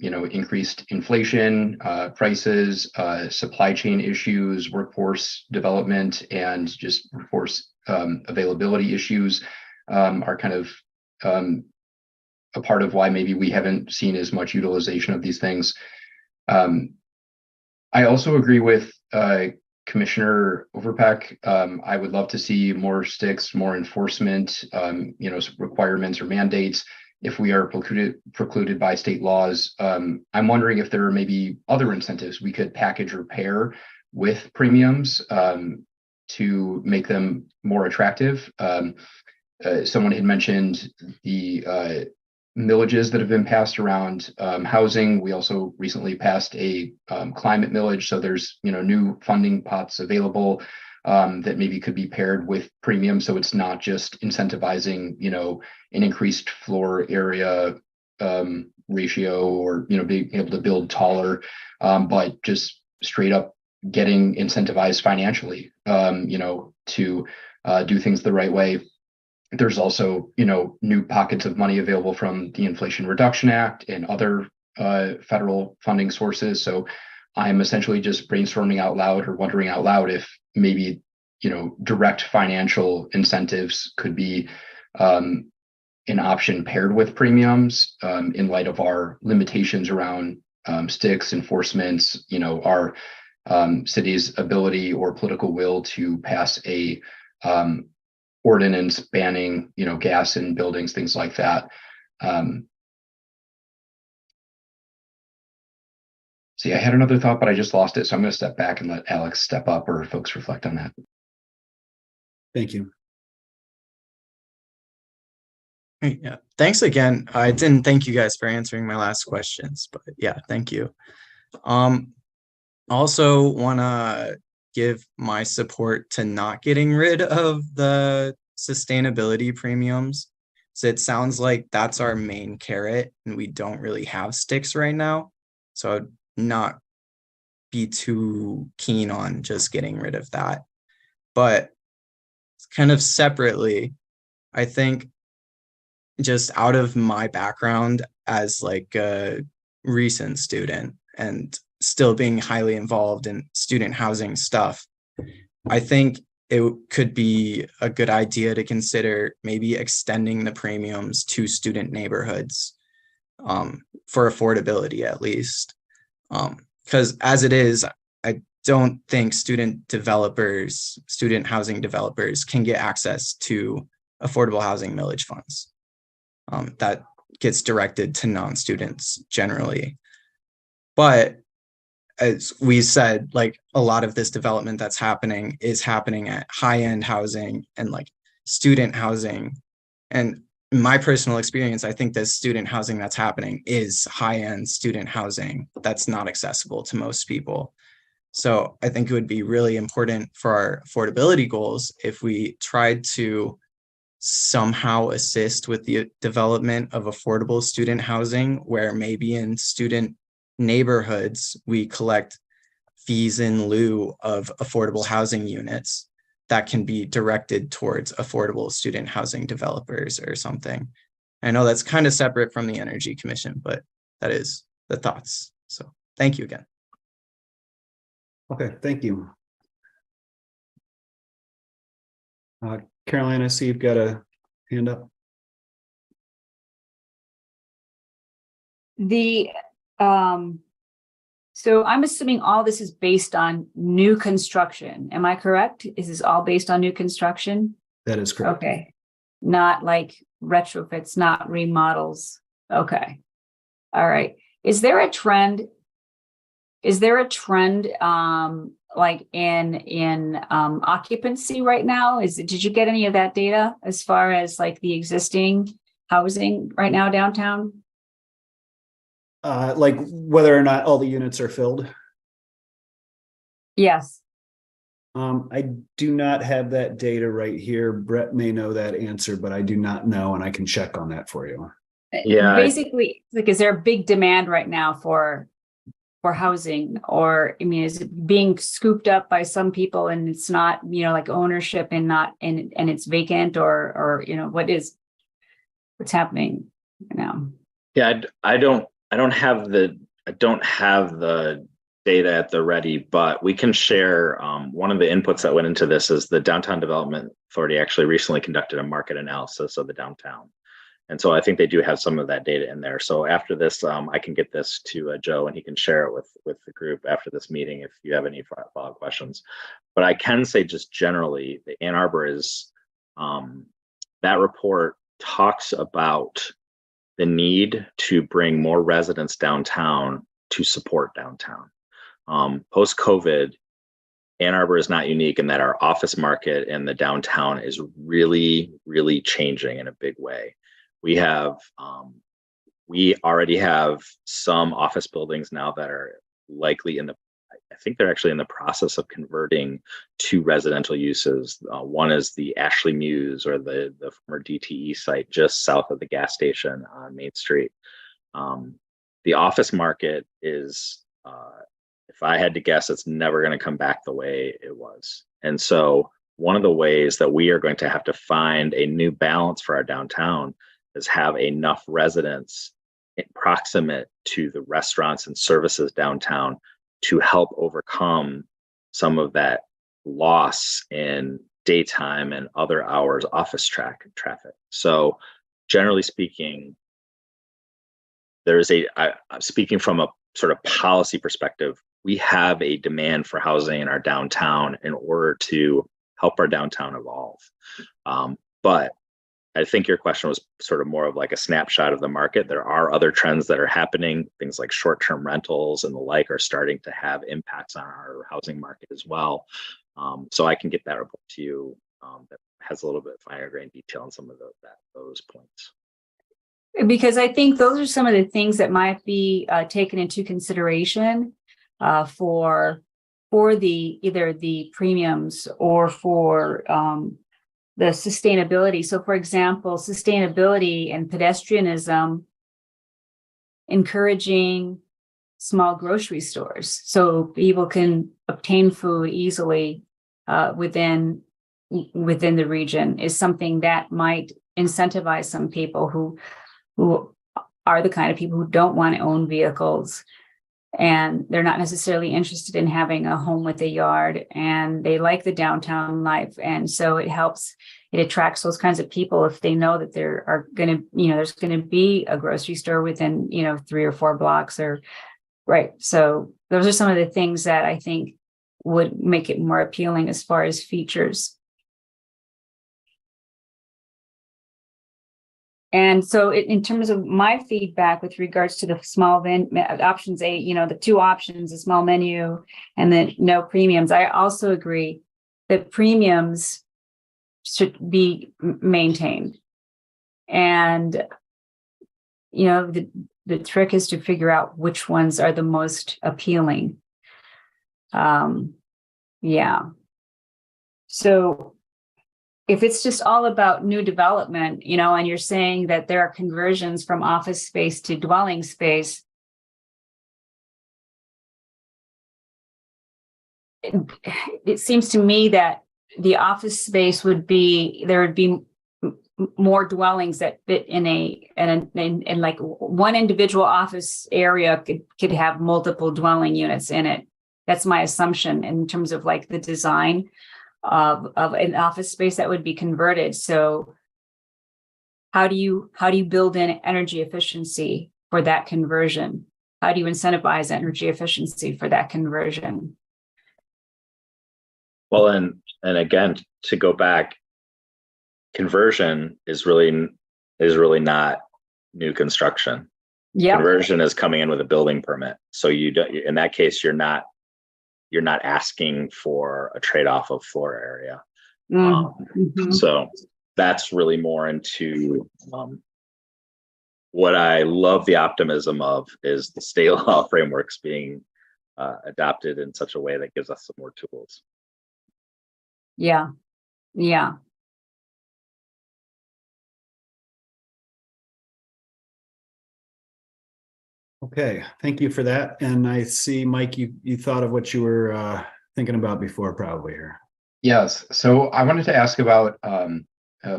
C: increased inflation, prices, supply chain issues, workforce development, and just workforce availability issues are kind of a part of why maybe we haven't seen as much utilization of these things. I also agree with Commissioner Overpeck. I would love to see more sticks, more enforcement, requirements or mandates if we are precluded by state laws. I'm wondering if there are maybe other incentives we could package or pair with premiums to make them more attractive. Someone had mentioned the millages that have been passed around housing. We also recently passed a climate millage. So there's, new funding pots available that maybe could be paired with premium. So it's not just incentivizing, an increased floor area ratio or, being able to build taller, but just straight up getting incentivized financially, to do things the right way. There's also, new pockets of money available from the Inflation Reduction Act and other federal funding sources. So I'm essentially just brainstorming out loud or wondering out loud if maybe, direct financial incentives could be an option paired with premiums in light of our limitations around sticks, enforcements, our city's ability or political will to pass a ordinance banning, gas in buildings, things like that. See, I had another thought, but I just lost it. So I'm going to step back and let Alex step up or folks reflect on that.
G: Thank you.
I: Yeah, thanks again. I didn't thank you guys for answering my last questions, but yeah, thank you. Also want to give my support to not getting rid of the sustainability premiums. So it sounds like that's our main carrot and we don't really have sticks right now. So I'd not be too keen on just getting rid of that. But kind of separately, I think just out of my background as like a recent student and still being highly involved in student housing stuff, I think it could be a good idea to consider maybe extending the premiums to student neighborhoods for affordability at least. Because as it is, I don't think student housing developers can get access to affordable housing millage funds. That gets directed to non-students generally. But as we said, like a lot of this development that's happening is happening at high-end housing and like student housing. And in my personal experience, I think the student housing that's happening is high-end student housing that's not accessible to most people. So I think it would be really important for our affordability goals if we tried to somehow assist with the development of affordable student housing, where maybe in student neighborhoods, we collect fees in lieu of affordable housing units that can be directed towards affordable student housing developers or something. I know that's kind of separate from the Energy Commission, but that is the thoughts. So thank you again.
G: Okay, thank you. Caroline, I see you've got a hand up.
A: So I'm assuming all this is based on new construction. Am I correct? Is this all based on new construction?
G: That is correct.
A: Okay. Not like retrofits, not remodels. Okay. All right. Is there a trend like in occupancy right now? Did you get any of that data as far as like the existing housing right now downtown?
G: Like whether or not all the units are filled?
A: Yes.
G: I do not have that data right here. Brett may know that answer, but I do not know, and I can check on that for you.
H: Yeah.
A: Basically, like, is there a big demand right now for housing? Or, I mean, is it being scooped up by some people and it's not, like ownership and not, and it's vacant, or, what's happening now?
H: Yeah, I don't have the data at the ready, but we can share. One of the inputs that went into this is the Downtown Development Authority actually recently conducted a market analysis of the downtown. And so I think they do have some of that data in there. So after this, I can get this to Joe and he can share it with the group after this meeting if you have any follow-up questions. But I can say just generally, the Ann Arbor is, that report talks about the need to bring more residents downtown to support downtown. Post-COVID, Ann Arbor is not unique in that our office market and the downtown is really, really changing in a big way. We already have some office buildings now that are likely I think they're actually in the process of converting to residential uses. One is the Ashley Muse, or the former DTE site just south of the gas station on Main Street. The office market is, if I had to guess, it's never going to come back the way it was. And so one of the ways that we are going to have to find a new balance for our downtown is have enough residents proximate to the restaurants and services downtown to help overcome some of that loss in daytime and other hours office traffic. So generally speaking, speaking from a sort of policy perspective, we have a demand for housing in our downtown in order to help our downtown evolve. But I think your question was sort of more of like a snapshot of the market. There are other trends that are happening. Things like short-term rentals and the like are starting to have impacts on our housing market as well. So I can get that report to you that has a little bit finer grain detail on some of those points.
A: Because I think those are some of the things that might be taken into consideration for either the premiums or for the sustainability. So, for example, sustainability and pedestrianism, encouraging small grocery stores so people can obtain food easily within the region, is something that might incentivize some people who are the kind of people who don't want to own vehicles, and they're not necessarily interested in having a home with a yard, and they like the downtown life. And so it attracts those kinds of people if they know that there's going to be a grocery store within, 3 or 4 blocks, or right. So those are some of the things that I think would make it more appealing as far as features. And so in terms of my feedback with regards to the small options, the 2 options, the small menu and the no premiums, I also agree that premiums should be maintained. And, the trick is to figure out which ones are the most appealing. Yeah. So if it's just all about new development, and you're saying that there are conversions from office space to dwelling space, it seems to me that the office space there would be more dwellings that fit in like one individual office area could have multiple dwelling units in it. That's my assumption in terms of like the design of an office space that would be converted. So how do you build in energy efficiency for that conversion? How do you incentivize energy efficiency for that conversion?
H: Well, and again, to go back, conversion is really not new construction.
A: Yeah.
H: Conversion is coming in with a building permit. So in that case, you're not asking for a trade-off of floor area.
A: Mm-hmm.
H: So that's really more into what I love the optimism of is the state law frameworks being adopted in such a way that gives us some more tools.
A: Yeah. Yeah.
G: Okay, thank you for that. And I see, Mike, you thought of what you were thinking about before, probably here.
C: Yes. So I wanted to ask about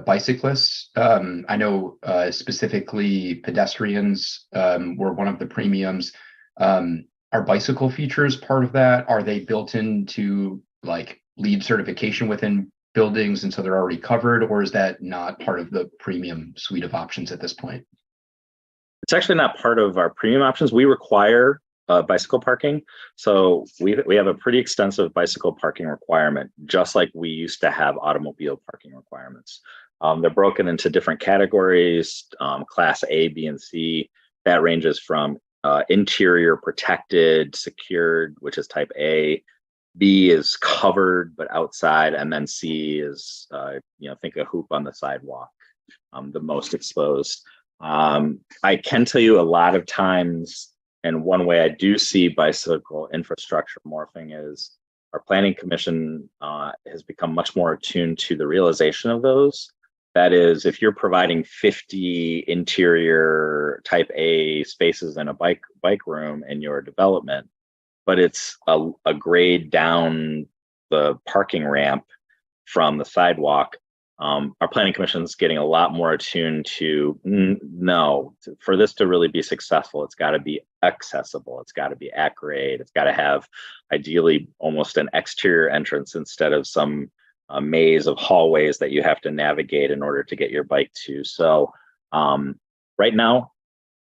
C: bicyclists. I know specifically pedestrians were one of the premiums. Are bicycle features part of that? Are they built into like LEED certification within buildings, and so they're already covered, or is that not part of the premium suite of options at this point?
H: It's actually not part of our premium options. We require bicycle parking. So we have a pretty extensive bicycle parking requirement, just like we used to have automobile parking requirements. They're broken into different categories, class A, B, and C. That ranges from interior protected, secured, which is type A. B is covered but outside, and then C is, think a hoop on the sidewalk, the most exposed. I can tell you a lot of times, and one way I do see bicycle infrastructure morphing is our planning commission has become much more attuned to the realization of those. That is, if you're providing 50 interior type A spaces in a bike room in your development, but it's a grade down the parking ramp from the sidewalk, our planning commission is getting a lot more attuned to no, for this to really be successful, it's got to be accessible. It's got to be at grade. It's got to have ideally almost an exterior entrance instead of some maze of hallways that you have to navigate in order to get your bike to. So right now,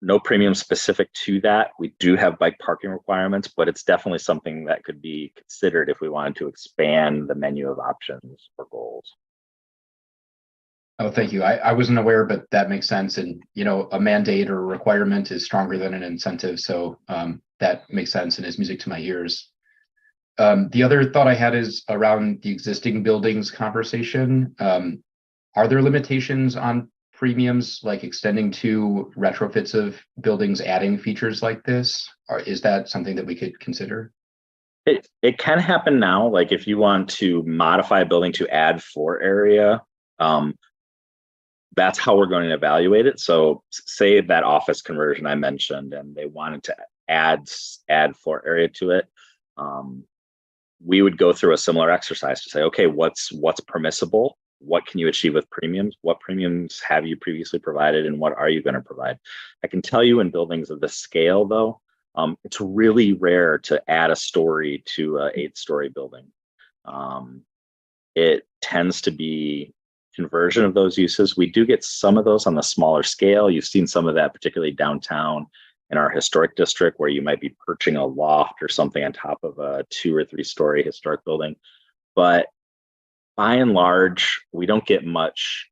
H: no premium specific to that. We do have bike parking requirements, but it's definitely something that could be considered if we wanted to expand the menu of options or goals.
C: Oh, thank you. I wasn't aware, but that makes sense. And, a mandate or a requirement is stronger than an incentive. So that makes sense and is music to my ears. The other thought I had is around the existing buildings conversation. Are there limitations on premiums, like extending to retrofits of buildings, adding features like this? Or is that something that we could consider?
H: It can happen now. Like if you want to modify a building to add floor area, that's how we're going to evaluate it. So say that office conversion I mentioned, and they wanted to add floor area to it. We would go through a similar exercise to say, okay, what's permissible? What can you achieve with premiums? What premiums have you previously provided, and what are you going to provide? I can tell you in buildings of this scale, though, it's really rare to add a story to an 8-story building. It tends to be conversion of those uses. We do get some of those on the smaller scale. You've seen some of that, particularly downtown in our historic district, where you might be perching a loft or something on top of a 2 or 3-story historic building. But by and large, we don't get much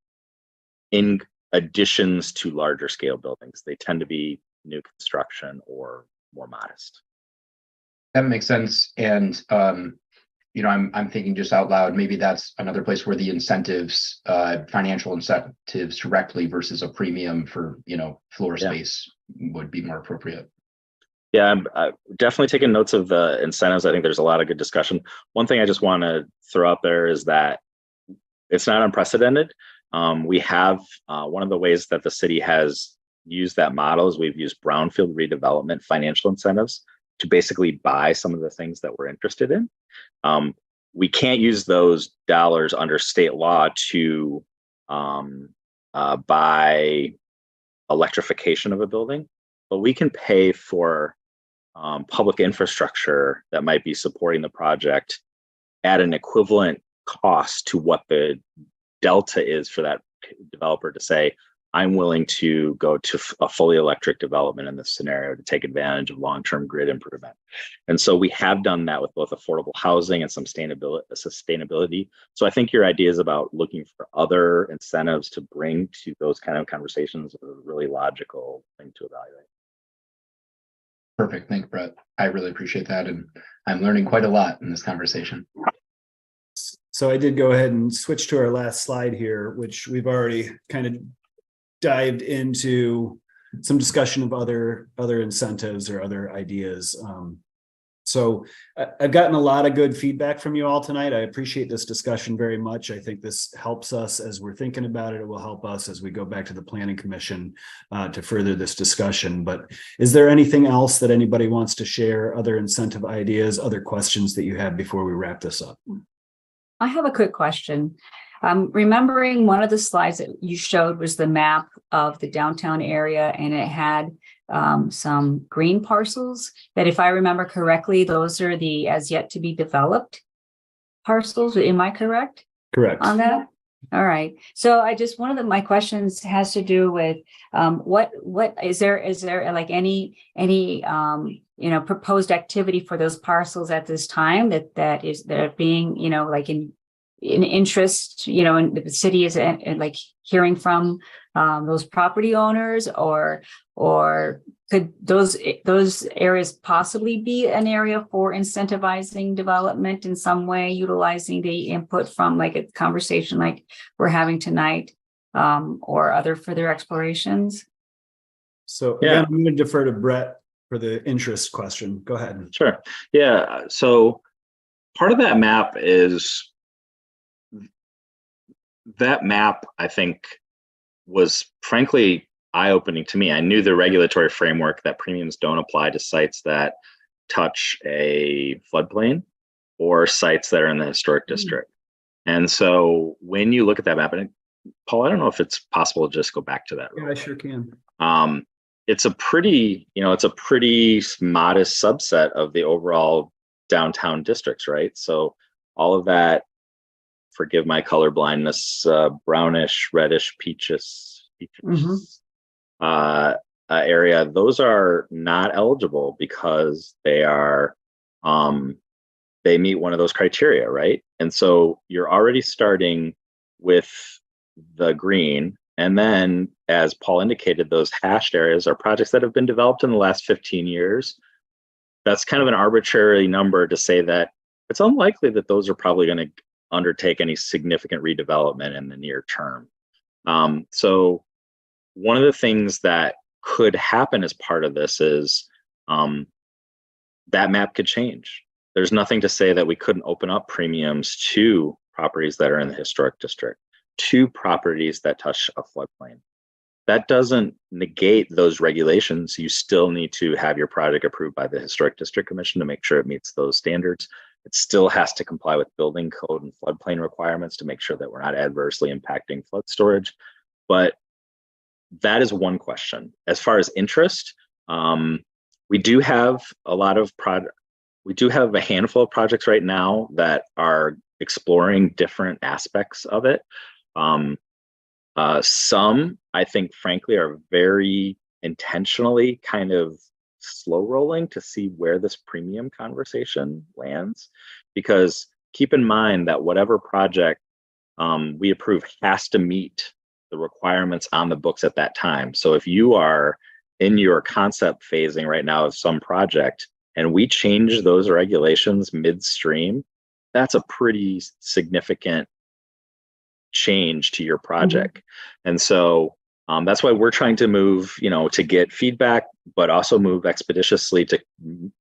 H: in additions to larger scale buildings. They tend to be new construction or more modest.
C: That makes sense. And I'm thinking just out loud, maybe that's another place where the incentives, financial incentives directly versus a premium for, floor space would be more appropriate.
H: Yeah, I'm definitely taking notes of the incentives. I think there's a lot of good discussion. One thing I just want to throw out there is that it's not unprecedented. We have one of the ways that the city has used that model is we've used brownfield redevelopment financial incentives to basically buy some of the things that we're interested in. We can't use those dollars under state law to buy electrification of a building, but we can pay for public infrastructure that might be supporting the project at an equivalent cost to what the delta is for that developer to say, I'm willing to go to a fully electric development in this scenario to take advantage of long-term grid improvement. And so we have done that with both affordable housing and some sustainability. So I think your ideas about looking for other incentives to bring to those kind of conversations is a really logical thing to evaluate.
C: Perfect. Thank you, Brett. I really appreciate that. And I'm learning quite a lot in this conversation.
G: So I did go ahead and switch to our last slide here, which we've already kind of dived into some discussion of other incentives or other ideas. So I've gotten a lot of good feedback from you all tonight. I appreciate this discussion very much. I think this helps us as we're thinking about it. It will help us as we go back to the Planning Commission to further this discussion. But is there anything else that anybody wants to share, other incentive ideas, other questions that you have before we wrap this up?
A: I have a quick question. Remembering one of the slides that you showed was the map of the downtown area, and it had some green parcels that, if I remember correctly, those are the as yet to be developed parcels. Am I correct?
G: Correct.
A: On that? All right. So one of my questions has to do with what is there like any proposed activity for those parcels at this time that are being, like in interest, and the city is like hearing from those property owners, or could those areas possibly be an area for incentivizing development in some way, utilizing the input from like a conversation like we're having tonight, or other further explorations?
G: So again, I'm going to defer to Brett for the interest question. Go ahead.
H: Sure. Yeah. So part of that map is I think, was frankly eye-opening to me. I knew the regulatory framework that premiums don't apply to sites that touch a floodplain or sites that are in the historic district. And so when you look at that map, and Paul, I don't know if it's possible to just go back to that.
G: Yeah, I sure can.
H: It's a pretty modest subset of the overall downtown districts, right? So all of that, forgive my color blindness, brownish, reddish, peaches area, those are not eligible because they meet one of those criteria, right? And so you're already starting with the green. And then, as Paul indicated, those hashed areas are projects that have been developed in the last 15 years. That's kind of an arbitrary number to say that it's unlikely that those are probably going to undertake any significant redevelopment in the near term. So one of the things that could happen as part of this is that map could change. There's nothing to say that we couldn't open up premiums to properties that are in the historic district, to properties that touch a floodplain. That doesn't negate those regulations. You still need to have your project approved by the Historic District Commission to make sure it meets those standards. It still has to comply with building code and floodplain requirements to make sure that we're not adversely impacting flood storage. But that is one question. As far as interest, we do have a handful of projects right now that are exploring different aspects of it. Some, I think, frankly, are very intentionally kind of slow rolling to see where this premium conversation lands, because keep in mind that whatever project we approve has to meet the requirements on the books at that time. So if you are in your concept phasing right now of some project and we change those regulations midstream, that's a pretty significant change to your project. And so that's why we're trying to move, to get feedback, but also move expeditiously to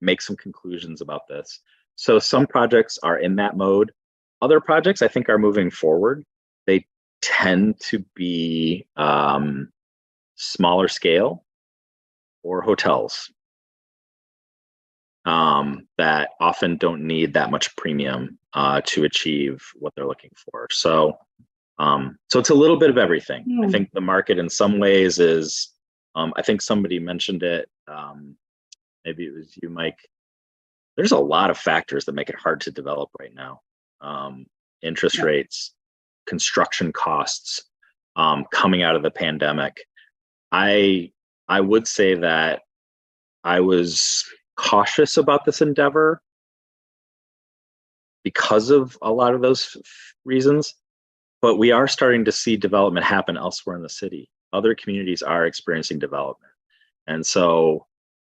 H: make some conclusions about this. So some projects are in that mode. Other projects, I think, are moving forward. They tend to be smaller scale or hotels that often don't need that much premium to achieve what they're looking for. So it's a little bit of everything. I think the market in some ways is, I think somebody mentioned it, maybe it was you, Mike. There's a lot of factors that make it hard to develop right now. Interest rates, construction costs, coming out of the pandemic. I would say that I was cautious about this endeavor because of a lot of those reasons. But we are starting to see development happen elsewhere in the city. Other communities are experiencing development. And so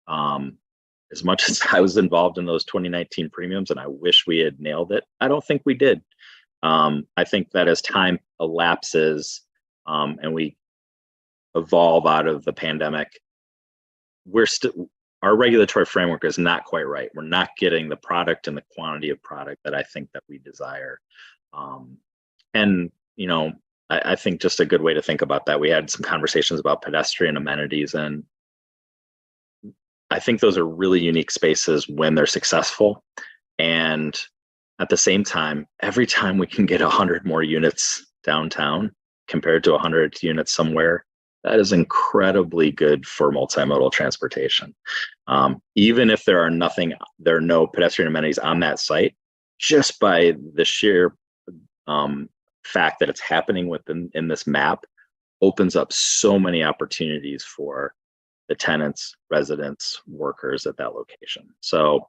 H: as much as I was involved in those 2019 premiums and I wish we had nailed it, I don't think we did. I think that as time elapses and we evolve out of the pandemic, our regulatory framework is not quite right. We're not getting the product and the quantity of product that I think that we desire. And, you know, I think just a good way to think about that, we had some conversations about pedestrian amenities, and I think those are really unique spaces when they're successful. And at the same time, every time we can get 100 more units downtown compared to 100 units somewhere, that is incredibly good for multimodal transportation. Even if there are no pedestrian amenities on that site, just by the sheer fact that it's happening in this map opens up so many opportunities for the tenants, residents, workers at that location. So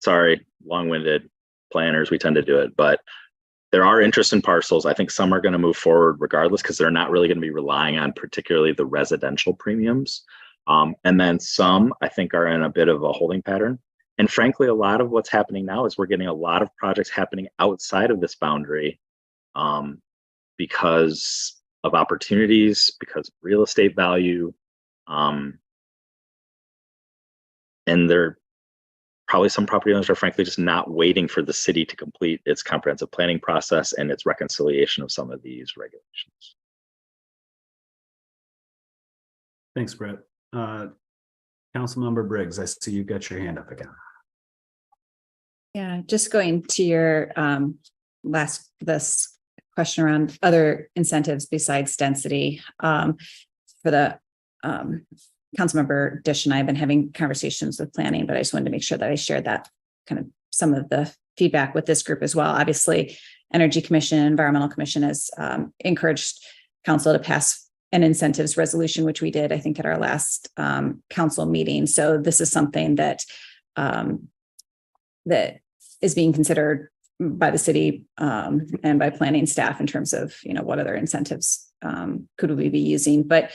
H: sorry, long-winded planners, we tend to do it, but there are interest in parcels. I think some are going to move forward regardless because they're not really going to be relying on particularly the residential premiums. And then some, I think, are in a bit of a holding pattern. And frankly, a lot of what's happening now is we're getting a lot of projects happening outside of this boundary because of opportunities, because of real estate value. And they're probably some property owners are frankly just not waiting for the city to complete its comprehensive planning process and its reconciliation of some of these regulations.
G: Thanks, Brett. Councilmember Briggs, I see you got your hand up again.
D: Yeah, just going to your this question around other incentives besides density. For the Councilmember Dish and I have been having conversations with planning, but I just wanted to make sure that I shared that kind of some of the feedback with this group as well. Obviously, Energy Commission, Environmental Commission has encouraged council to pass an incentives resolution, which we did, I think, at our last council meeting. So this is something that that is being considered by the city and by planning staff in terms of, you know, what other incentives could we be using. But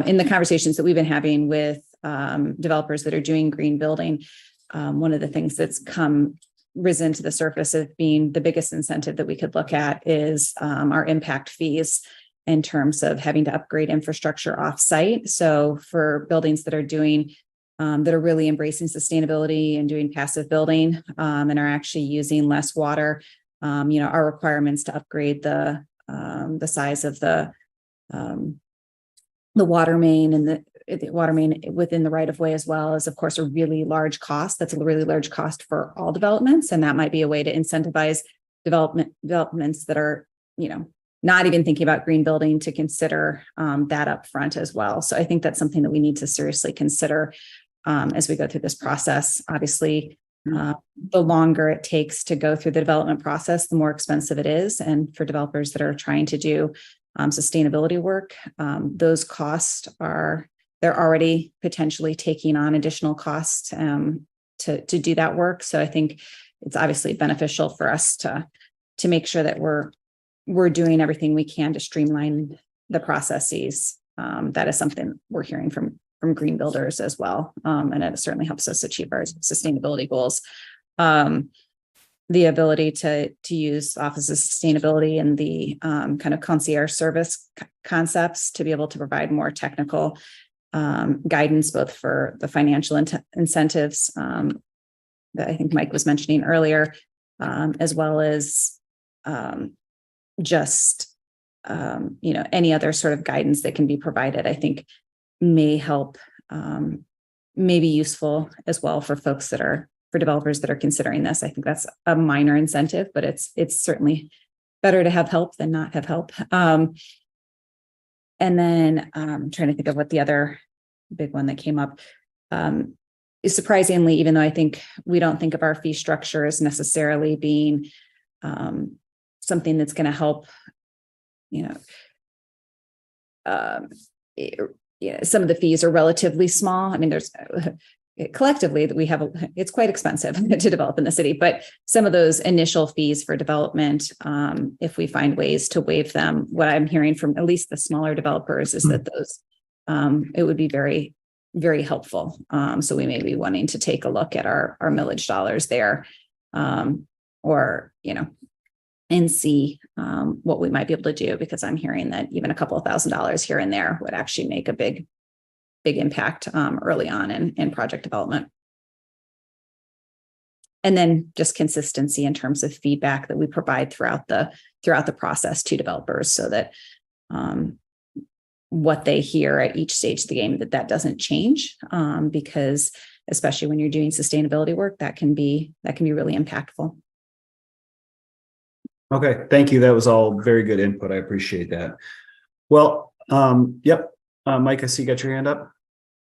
D: in the conversations that we've been having with developers that are doing green building, one of the things that's risen to the surface of being the biggest incentive that we could look at is our impact fees in terms of having to upgrade infrastructure offsite. So for buildings that are doing that are really embracing sustainability and doing passive building and are actually using less water, you know, our requirements to upgrade the size of the water main and the water main within the right of way, as well as, of course, a really large cost. That's a really large cost for all developments. And that might be a way to incentivize developments that are, you know, not even thinking about green building to consider that up front as well. So I think that's something that we need to seriously consider as we go through this process. Obviously, the longer it takes to go through the development process, the more expensive it is. And for developers that are trying to do sustainability work, those costs they're already potentially taking on additional costs to do that work. So I think it's obviously beneficial for us to make sure that we're doing everything we can to streamline the processes. That is something we're hearing from green builders as well. And it certainly helps us achieve our sustainability goals. The ability to use Office of Sustainability and the kind of concierge service concepts to be able to provide more technical guidance, both for the financial incentives that I think Mike was mentioning earlier, as well as just, you know, any other sort of guidance that can be provided, I think may help, may be useful as well for developers that are considering this. I think that's a minor incentive, but it's certainly better to have help than not have help. And then I'm trying to think of what the other big one that came up is. Surprisingly, even though I think we don't think of our fee structure as necessarily being something that's going to help, you know, some of the fees are relatively small. I mean, there's collectively that we have, it's quite expensive to develop in the city, but some of those initial fees for development, if we find ways to waive them, what I'm hearing from at least the smaller developers is that those, it would be very, very helpful. So we may be wanting to take a look at our millage dollars there, or, you know, and see what we might be able to do, because I'm hearing that even a couple of $1,000s here and there would actually make a big big impact early on in project development. And then just consistency in terms of feedback that we provide throughout the process to developers, so that what they hear at each stage of the game, that doesn't change, because especially when you're doing sustainability work, that can be really impactful.
G: Okay, thank you. That was all very good input. I appreciate that. Well, yep. Mike, I see you got your hand up.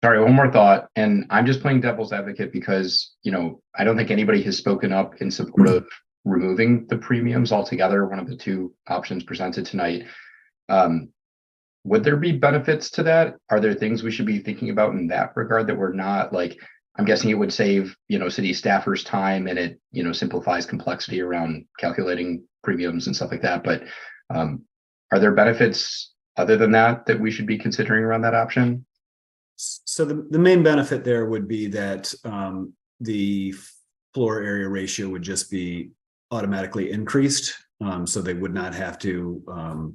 C: Sorry, one more thought, and I'm just playing devil's advocate because, I don't think anybody has spoken up in support of removing the premiums altogether, one of the two options presented tonight. Would there be benefits to that? Are there things we should be thinking about in that regard that we're not, like, I'm guessing it would save, city staffers time, and it, simplifies complexity around calculating premiums and stuff like that. But are there benefits other than that we should be considering around that option?
G: So the main benefit there would be that the floor area ratio would just be automatically increased. So they would not have to,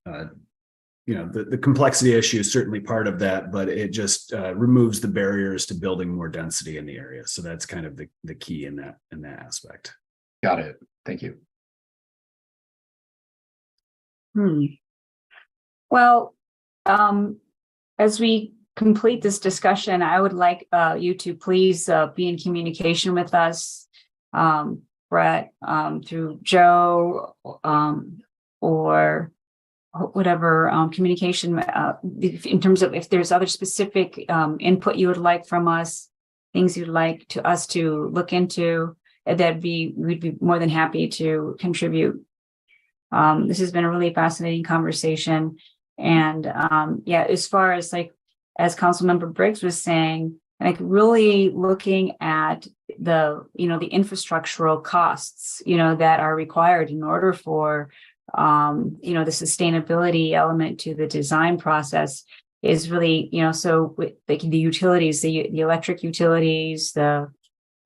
G: the complexity issue is certainly part of that, but it just removes the barriers to building more density in the area. So that's kind of the key in that aspect.
C: Got it. Thank you.
A: Well, as we complete this discussion, I would like you to please be in communication with us, Brett, through Joe, or whatever communication, in terms of if there's other specific input you would like from us, things you'd like us to look into, we'd be more than happy to contribute. This has been a really fascinating conversation. And as far as as Councilmember Briggs was saying, really looking at the infrastructural costs, that are required in order for, the sustainability element to the design process is really, so the utilities, the electric utilities, the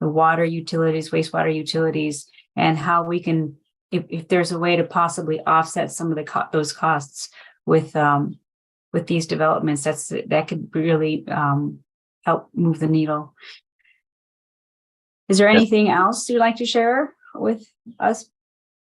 A: water utilities, wastewater utilities, and how we can, if there's a way to possibly offset some of those costs with these developments, that could really help move the needle. Is there anything else you'd like to share with us?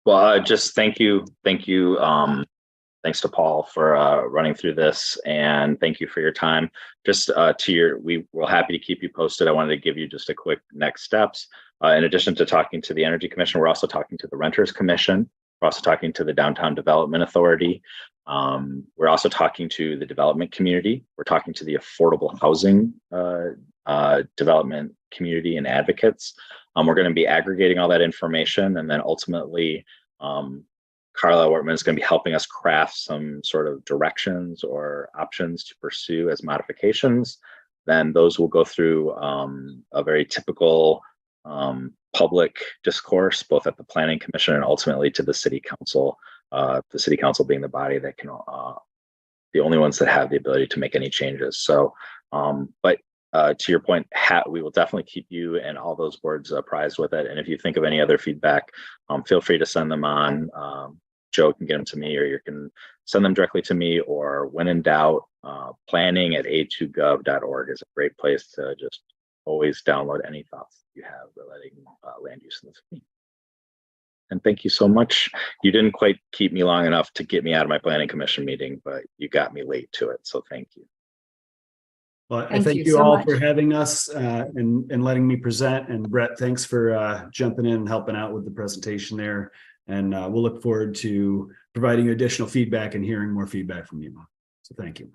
H: Well, just thank you. Thanks to Paul for running through this, and thank you for your time. Just we're happy to keep you posted. I wanted to give you just a quick next steps. In addition to talking to the Energy Commission, we're also talking to the Renters Commission. We're also talking to the Downtown Development Authority. We're also talking to the development community. We're talking to the affordable housing development community and advocates. We're going to be aggregating all that information, and then ultimately, Carla Wortman is going to be helping us craft some sort of directions or options to pursue as modifications. Then those will go through a very typical public discourse, both at the Planning Commission and ultimately to the City Council. The City Council being the body that can, the only ones that have the ability to make any changes. So, but to your point, we will definitely keep you and all those boards apprised with it. And if you think of any other feedback, feel free to send them on. Joe can get them to me, or you can send them directly to me, or when in doubt, planning@a2gov.org is a great place to just always download any thoughts you have relating land use in the city. And thank you so much. You didn't quite keep me long enough to get me out of my Planning Commission meeting, but you got me late to it. So thank you.
G: Well, I thank you all for having us and letting me present. And Brett, thanks for jumping in and helping out with the presentation there. And we'll look forward to providing additional feedback and hearing more feedback from you. So thank you.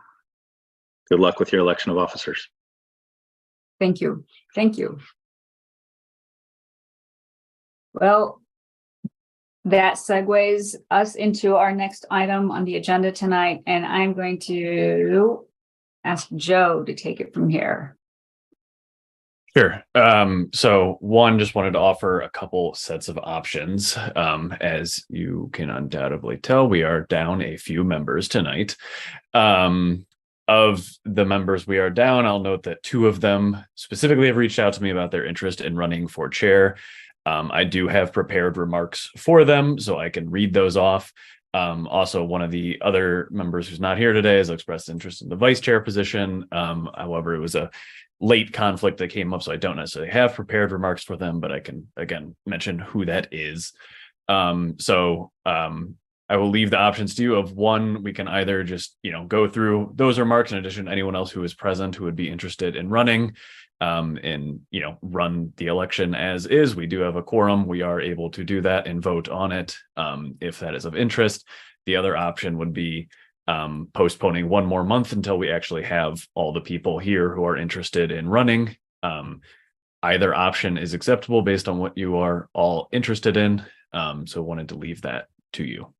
H: Good luck with your election of officers.
A: Thank you. Thank you. Well, that segues us into our next item on the agenda tonight, and I'm going to ask Joe to take it from here.
B: Sure. So one, just wanted to offer a couple sets of options. As you can undoubtedly tell, we are down a few members tonight. Of the members we are down, I'll note that two of them specifically have reached out to me about their interest in running for chair. I do have prepared remarks for them, so I can read those off. Also, one of the other members who's not here today has expressed interest in the vice chair position. However, it was a late conflict that came up, so I don't necessarily have prepared remarks for them, but I can again mention who that is. I will leave the options to you of one. We can either just, go through those remarks in addition to anyone else who is present who would be interested in running and, run the election as is. We do have a quorum. We are able to do that and vote on it if that is of interest. The other option would be postponing one more month until we actually have all the people here who are interested in running. Either option is acceptable based on what you are all interested in. So wanted to leave that to you.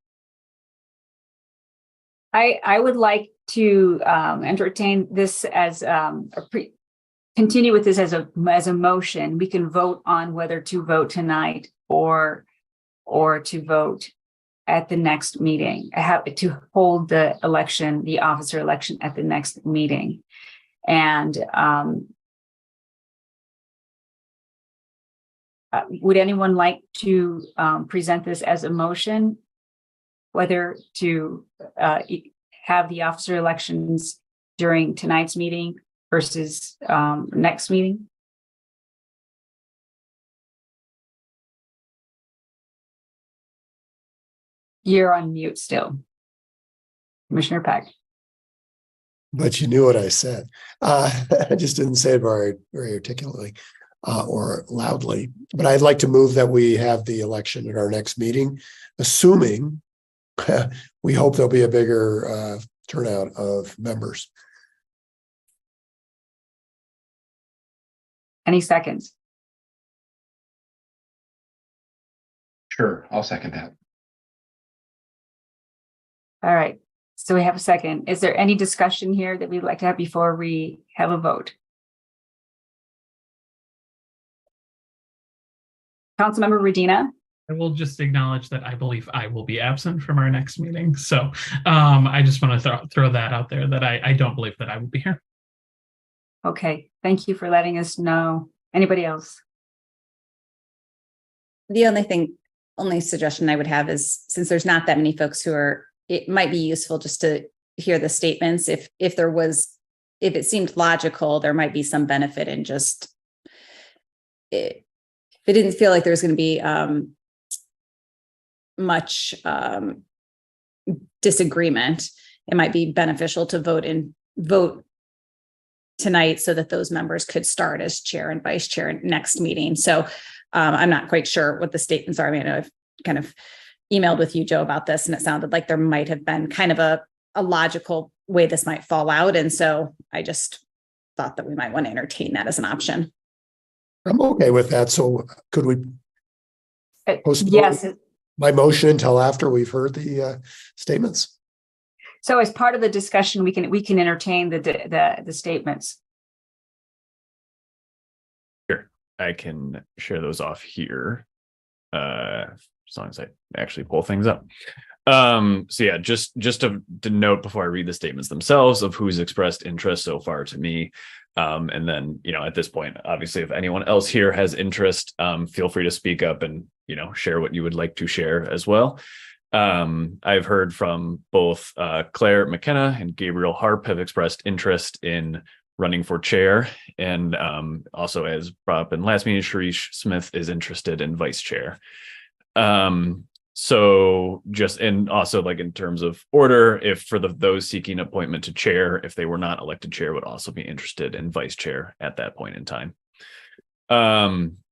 A: I would like to entertain this as continue with this as a motion. We can vote on whether to vote tonight or to vote at the next meeting. I have to hold the election, the officer election at the next meeting. And would anyone like to present this as a motion? Whether to have the officer elections during tonight's meeting versus next meeting? You're on mute still, Commissioner Peck.
E: But you knew what I said. I just didn't say it very, very articulately or loudly. But I'd like to move that we have the election at our next meeting, assuming we hope there'll be a bigger turnout of members.
A: Any seconds?
C: Sure, I'll second that.
A: All right. So we have a second. Is there any discussion here that we'd like to have before we have a vote? Councilmember Redina?
F: I will just acknowledge that I believe I will be absent from our next meeting. So I just want to throw that out there that I don't believe that I will be here.
A: Okay. Thank you for letting us know. Anybody else?
D: The only suggestion I would have is, since there's not that many folks who are, it might be useful just to hear the statements. If it seemed logical, there might be some benefit in just, if it didn't feel like there was going to be much disagreement, it might be beneficial to vote tonight so that those members could start as chair and vice chair next meeting. So I'm not quite sure what the statements are. I mean, I've kind of emailed with you, Joe, about this, and it sounded like there might have been kind of a logical way this might fall out. And so I just thought that we might want to entertain that as an option.
E: I'm okay with that. So could we postpone
A: Yes.
E: my motion until after we've heard the statements?
A: So as part of the discussion, we can entertain the statements.
B: Sure, I can share those off here as long as I actually pull things up. So yeah, just to note before I read the statements themselves of who's expressed interest so far to me. And then, at this point, obviously, if anyone else here has interest, feel free to speak up and, share what you would like to share as well. I've heard from both Claire McKenna and Gabriel Harp have expressed interest in running for chair. And also, as brought up in last meeting, Sharish Smith is interested in vice chair. So just, and also like in terms of order, if for those seeking appointment to chair, if they were not elected chair, would also be interested in vice chair at that point in time.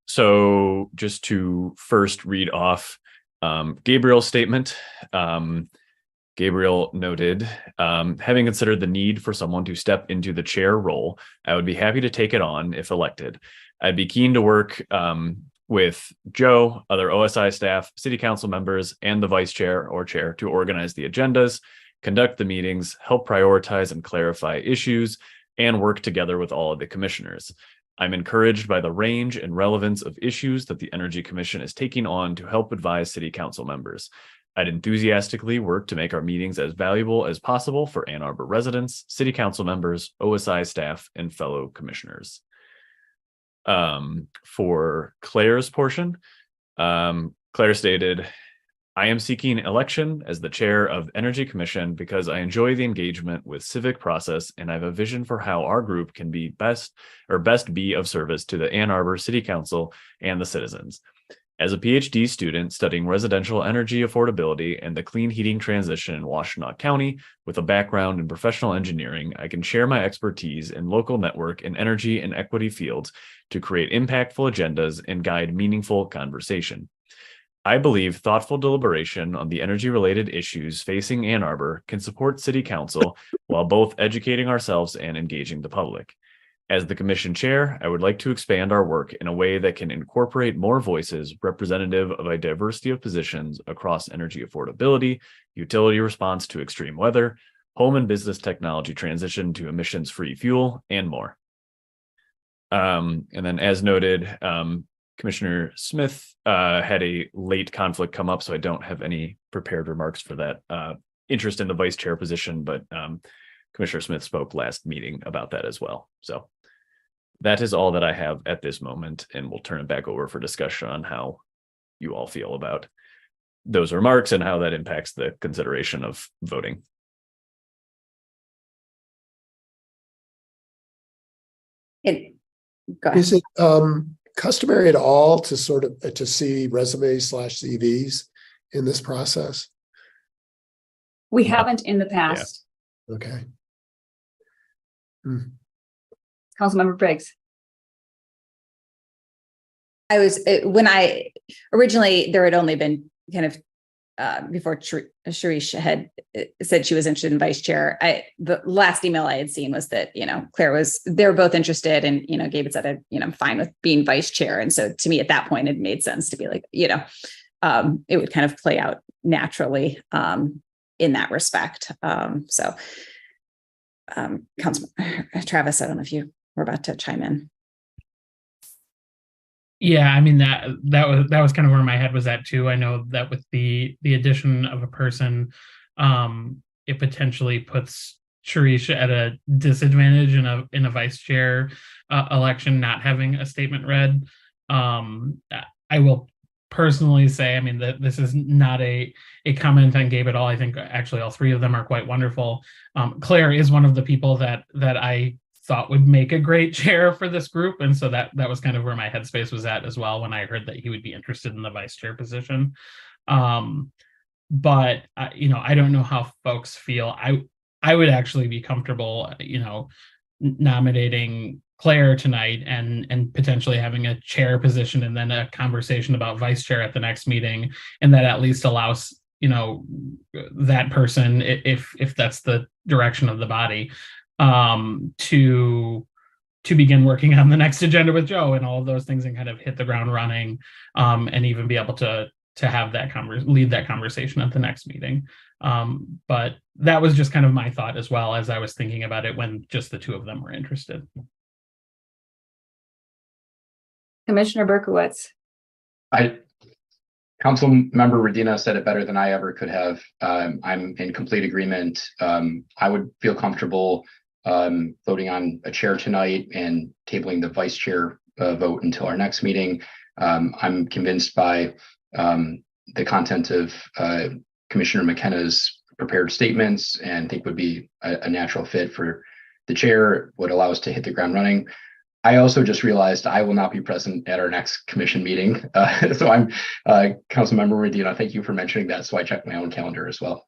B: So just to first read off Gabriel's statement. Gabriel noted, having considered the need for someone to step into the chair role, I would be happy to take it on if elected. I'd be keen to work with Joe, other OSI staff, city council members, and the vice chair or chair to organize the agendas, conduct the meetings, help prioritize and clarify issues, and work together with all of the commissioners. I'm encouraged by the range and relevance of issues that the Energy Commission is taking on to help advise city council members. I'd enthusiastically work to make our meetings as valuable as possible for Ann Arbor residents, city council members, OSI staff, and fellow commissioners. For Claire's portion, Claire stated, I am seeking election as the chair of Energy Commission because I enjoy the engagement with civic process and I have a vision for how our group can be best be of service to the Ann Arbor City Council and the citizens. As a PhD student studying residential energy affordability and the clean heating transition in Washtenaw County with a background in professional engineering, I can share my expertise in local network and energy and equity fields to create impactful agendas and guide meaningful conversation. I believe thoughtful deliberation on the energy-related issues facing Ann Arbor can support City Council while both educating ourselves and engaging the public. As the Commission Chair, I would like to expand our work in a way that can incorporate more voices representative of a diversity of positions across energy affordability, utility response to extreme weather, home and business technology transition to emissions-free fuel, and more. And then as noted, Commissioner Smith had a late conflict come up, so I don't have any prepared remarks for that interest in the vice chair position, but Commissioner Smith spoke last meeting about that as well. So that is all that I have at this moment, and we'll turn it back over for discussion on how you all feel about those remarks and how that impacts the consideration of voting.
A: Go ahead.
E: Is it customary at all to sort of to see resumes/CVs in this process?
A: We haven't in the past.
E: Okay.
A: Councilmember Briggs.
D: When I originally, there had only been kind of before Sharish had said she was interested in vice chair. The last email I had seen was that, Claire they were both interested, and, Gabe had said, I'm fine with being vice chair. And so to me at that point, it made sense to be like, it would kind of play out naturally in that respect. Councilman Travis, I don't know if you were about to chime in.
F: Yeah, I mean, that was kind of where my head was at too. I know that with the addition of a person, it potentially puts Sharish at a disadvantage in a vice chair election, not having a statement read. I will personally say, I mean, that this is not a comment on Gabe at all. I think actually all three of them are quite wonderful. Claire is one of the people that I thought would make a great chair for this group. And so that was kind of where my headspace was at as well when I heard that he would be interested in the vice chair position. But I don't know how folks feel. I would actually be comfortable, nominating Claire tonight and potentially having a chair position and then a conversation about vice chair at the next meeting. And that at least allows, that person, if that's the direction of the body, to begin working on the next agenda with Joe and all of those things and kind of hit the ground running, and even be able to have that lead that conversation at the next meeting. But that was just kind of my thought as well as I was thinking about it when just the two of them were interested.
A: Commissioner Berkowitz.
C: Council Member Redina said it better than I ever could have. I'm in complete agreement. I would feel comfortable voting on a chair tonight and tabling the vice chair vote until our next meeting. I'm convinced by the content of Commissioner McKenna's prepared statements and think would be a natural fit for the chair, would allow us to hit the ground running. I also just realized I will not be present at our next commission meeting. So I'm Councilmember Redina, thank you for mentioning that. So I checked my own calendar as well.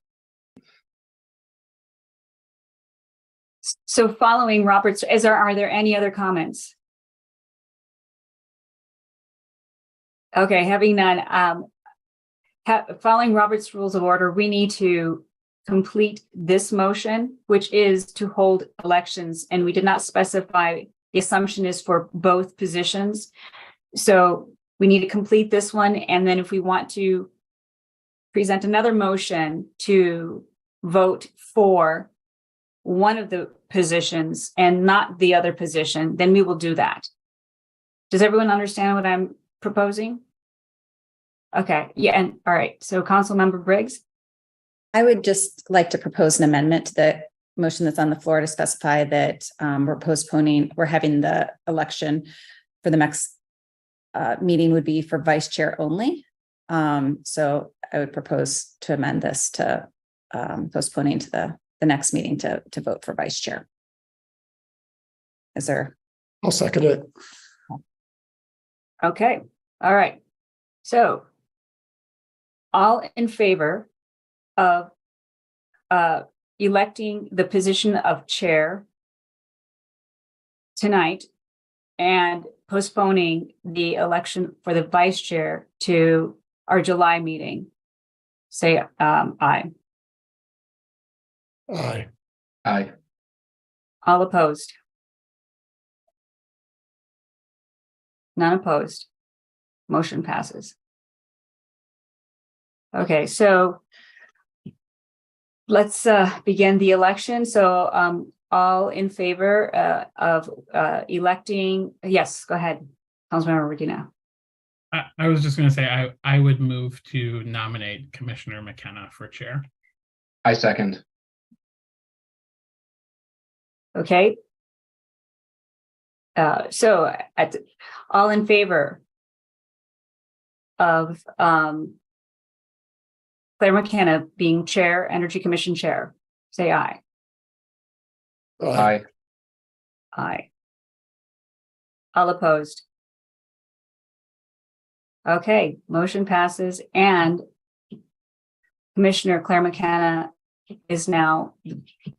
A: So following Robert's, are there any other comments? Okay, having none, following Robert's Rules of Order, we need to complete this motion, which is to hold elections, and we did not specify. The assumption is for both positions. So we need to complete this one, and then if we want to present another motion to vote for one of the positions and not the other position, then we will do that. Does everyone understand what I'm proposing? Okay, yeah, and all right. So Councilmember Briggs?
D: I would just like to propose an amendment to the motion that's on the floor to specify that we're having the election for the next meeting would be for vice chair only. So I would propose to amend this to postponing to the next meeting to vote for vice chair. Is there?
E: I'll second it.
A: Okay. All right. So all in favor of electing the position of chair tonight and postponing the election for the vice chair to our July meeting, say aye.
E: Aye.
C: Aye.
A: All opposed? None opposed. Motion passes. Okay, so let's begin the election. So all in favor of electing, yes, go ahead, Councilmember Regina.
F: I was just going to say I would move to nominate Commissioner McKenna for chair.
C: I second.
A: Okay. So all in favor of Claire McKenna being chair, Energy Commission chair, say aye.
C: Aye.
A: Aye. All opposed? Okay, motion passes, and Commissioner Claire McKenna is now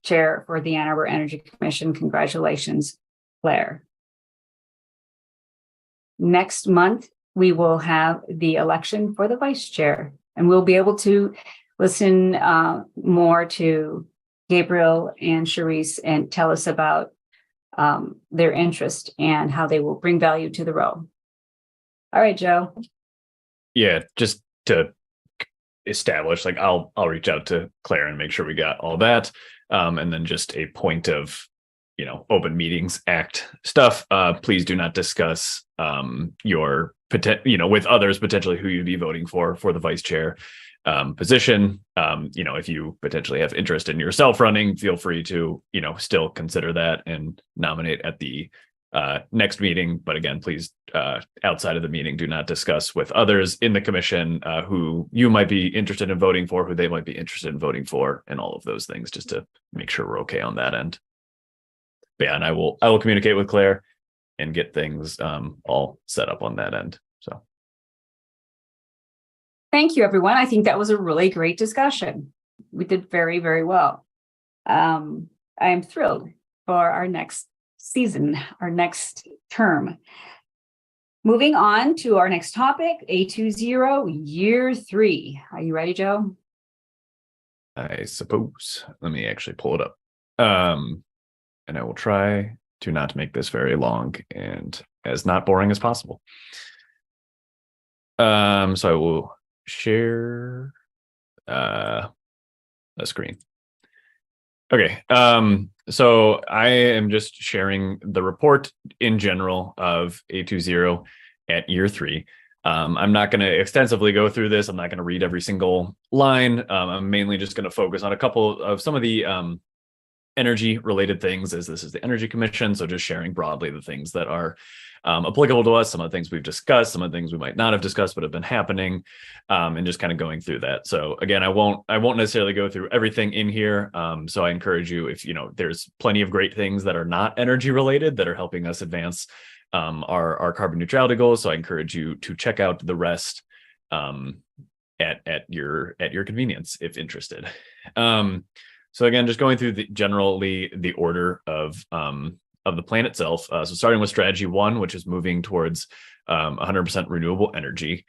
A: chair for the Ann Arbor Energy Commission. Congratulations, Claire. Next month, we will have the election for the vice chair, and we'll be able to listen more to Gabriel and Charisse and tell us about their interest and how they will bring value to the role. All right, Joe.
B: Yeah, just to establish, like I'll reach out to Claire and make sure we got all that. And then just a point of, Open Meetings Act stuff. Please do not discuss your with others potentially who you'd be voting for the vice chair position. If you potentially have interest in yourself running, feel free to, still consider that and nominate at the next meeting. But again, please, outside of the meeting, do not discuss with others in the commission who you might be interested in voting for, who they might be interested in voting for, and all of those things, just to make sure we're okay on that end. But yeah, and I will communicate with Claire and get things all set up on that end. So
A: Thank you, everyone. I think that was a really great discussion. We did very, very well. I am thrilled for our next season, our next term. Moving on to our next topic, A20, year 3. Are you ready, Joe?
B: I suppose. Let me actually pull it up. And I will try to not make this very long and as not boring as possible. So I will share a screen. Okay. So I am just sharing the report in general of A20 at year 3. I'm not going to extensively go through this. I'm not going to read every single line. I'm mainly just going to focus on a couple of some of the energy related things, as this is the Energy Commission. So just sharing broadly the things that are applicable to us, some of the things we've discussed, some of the things we might not have discussed but have been happening, and just kind of going through that. So again, I won't necessarily go through everything in here. So I encourage you, if there's plenty of great things that are not energy related that are helping us advance our carbon neutrality goals. So I encourage you to check out the rest at your convenience if interested. So again, just going through the order of the plan itself. So starting with strategy 1, which is moving towards 100% renewable energy.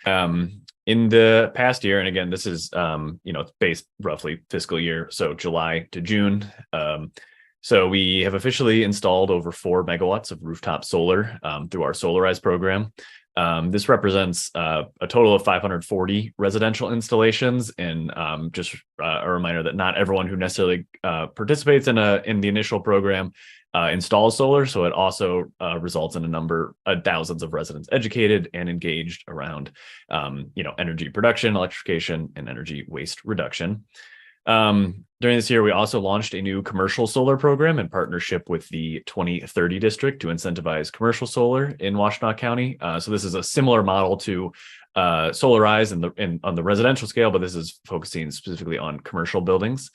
B: In the past year, and again, this is it's based roughly fiscal year, so July to June. So we have officially installed over 4 megawatts of rooftop solar through our Solarize program. This represents a total of 540 residential installations, and just a reminder that not everyone who necessarily participates in the initial program installs solar. So it also results in a number of thousands of residents educated and engaged around energy production, electrification, and energy waste reduction. During this year, we also launched a new commercial solar program in partnership with the 2030 district to incentivize commercial solar in Washtenaw County. So this is a similar model to solarize on the residential scale, but this is focusing specifically on commercial buildings.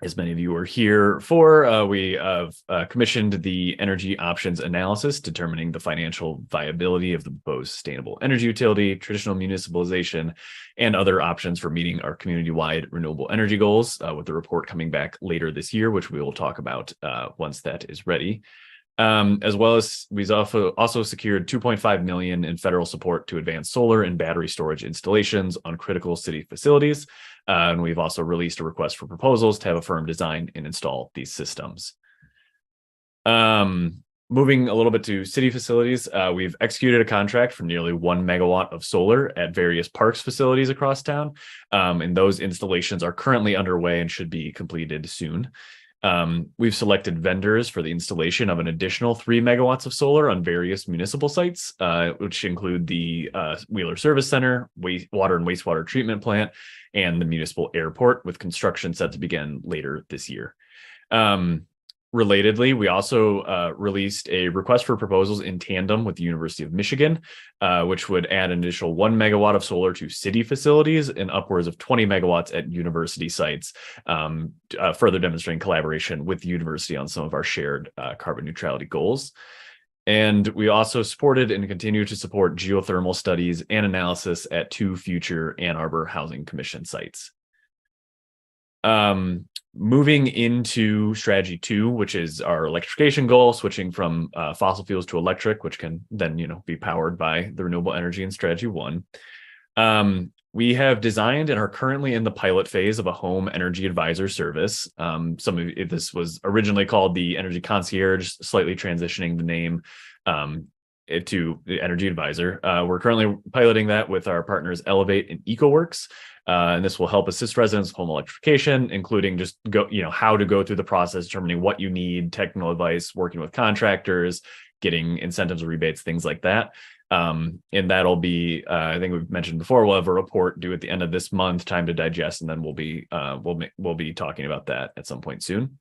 B: As many of you are here for, we have commissioned the energy options analysis, determining the financial viability of the proposed sustainable energy utility, traditional municipalization, and other options for meeting our community-wide renewable energy goals, with the report coming back later this year, which we will talk about once that is ready. As well as we've also secured $2.5 million in federal support to advance solar and battery storage installations on critical city facilities. And we've also released a request for proposals to have a firm design and install these systems. Moving a little bit to city facilities, we've executed a contract for nearly 1 megawatt of solar at various parks facilities across town. And those installations are currently underway and should be completed soon. We've selected vendors for the installation of an additional 3 megawatts of solar on various municipal sites, which include the Wheeler Service Center, water and wastewater treatment plant, and the municipal airport, with construction set to begin later this year. Relatedly, we also released a request for proposals in tandem with the University of Michigan, which would add an additional 1 megawatt of solar to city facilities and upwards of 20 megawatts at university sites, further demonstrating collaboration with the university on some of our shared carbon neutrality goals. And we also supported and continue to support geothermal studies and analysis at 2 future Ann Arbor Housing Commission sites. Moving into strategy 2, which is our electrification goal, switching from fossil fuels to electric, which can then, be powered by the renewable energy in strategy 1. We have designed and are currently in the pilot phase of a home energy advisor service. This was originally called the Energy Concierge, slightly transitioning the name to the Energy Advisor. We're currently piloting that with our partners Elevate and EcoWorks. And this will help assist residents with home electrification, including just how to go through the process, determining what you need, technical advice, working with contractors, getting incentives, rebates, things like that. And that'll be, I think we've mentioned before, we'll have a report due at the end of this month, time to digest, and then we'll be talking about that at some point soon.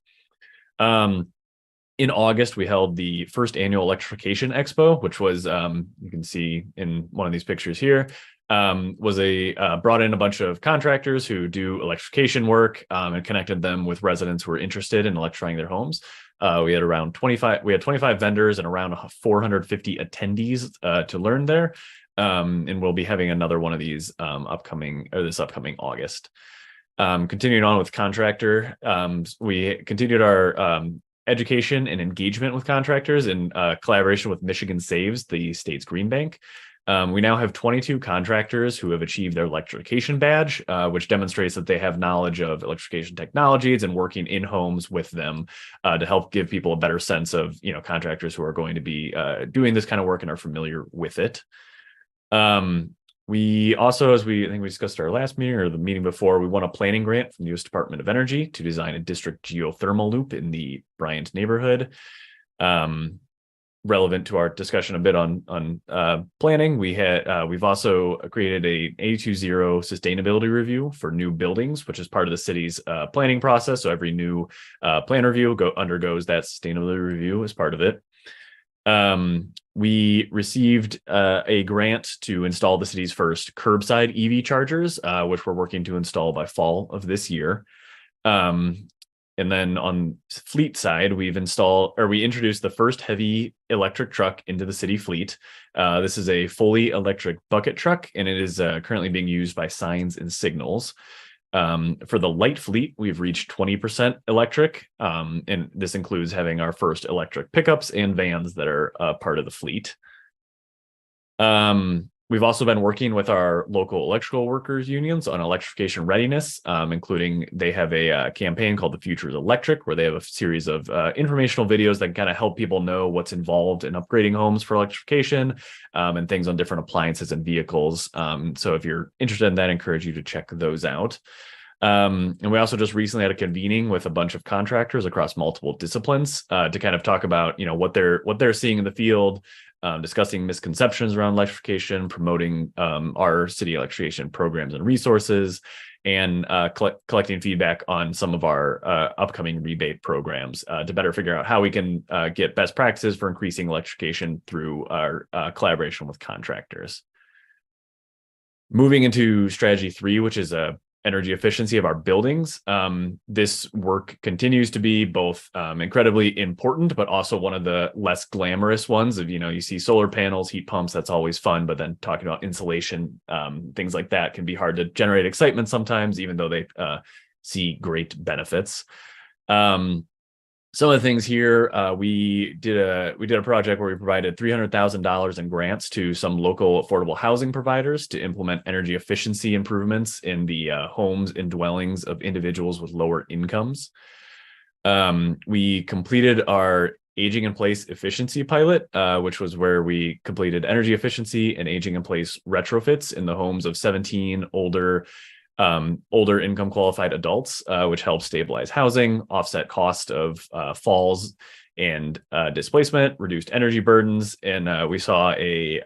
B: In August, we held the first annual Electrification Expo, which was, you can see in one of these pictures here, brought in a bunch of contractors who do electrification work, and connected them with residents who are interested in electrifying their homes. We had 25 vendors and around 450 attendees to learn there. And we'll be having another one of these this upcoming August. Continuing on with contractor, we continued our education and engagement with contractors in collaboration with Michigan Saves, the state's green bank. We now have 22 contractors who have achieved their electrification badge, which demonstrates that they have knowledge of electrification technologies and working in homes with them to help give people a better sense of, contractors who are going to be doing this kind of work and are familiar with it. We also, I think we discussed our last meeting or the meeting before, we won a planning grant from the U.S. Department of Energy to design a district geothermal loop in the Bryant neighborhood. Relevant to our discussion a bit on planning, we've also created a 820 sustainability review for new buildings, which is part of the city's planning process. So every new plan review undergoes that sustainability review as part of it. We received a grant to install the city's first curbside EV chargers, which we're working to install by fall of this year. And then on fleet side, we introduced the first heavy electric truck into the city fleet. This is a fully electric bucket truck, and it is currently being used by Signs and Signals. For the light fleet, we've reached 20% electric, and this includes having our first electric pickups and vans that are part of the fleet. We've also been working with our local electrical workers unions on electrification readiness, including they have a campaign called The Future is Electric, where they have a series of informational videos that kind of help people know what's involved in upgrading homes for electrification, and things on different appliances and vehicles. So if you're interested in that, I encourage you to check those out. And we also just recently had a convening with a bunch of contractors across multiple disciplines to kind of talk about, what they're seeing in the field, discussing misconceptions around electrification, promoting our city electrification programs and resources, and collecting feedback on some of our upcoming rebate programs to better figure out how we can get best practices for increasing electrification through our collaboration with contractors. Moving into strategy 3, which is energy efficiency of our buildings. This work continues to be both incredibly important, but also one of the less glamorous ones of, you see solar panels, heat pumps, that's always fun. But then talking about insulation, things like that can be hard to generate excitement sometimes, even though they see great benefits. Some of the things here, we did a project where we provided $300,000 in grants to some local affordable housing providers to implement energy efficiency improvements in the homes and dwellings of individuals with lower incomes. We completed our aging in place efficiency pilot, which was where we completed energy efficiency and aging in place retrofits in the homes of 17 older income qualified adults, which helps stabilize housing, offset cost of falls and displacement, reduced energy burdens. And we saw a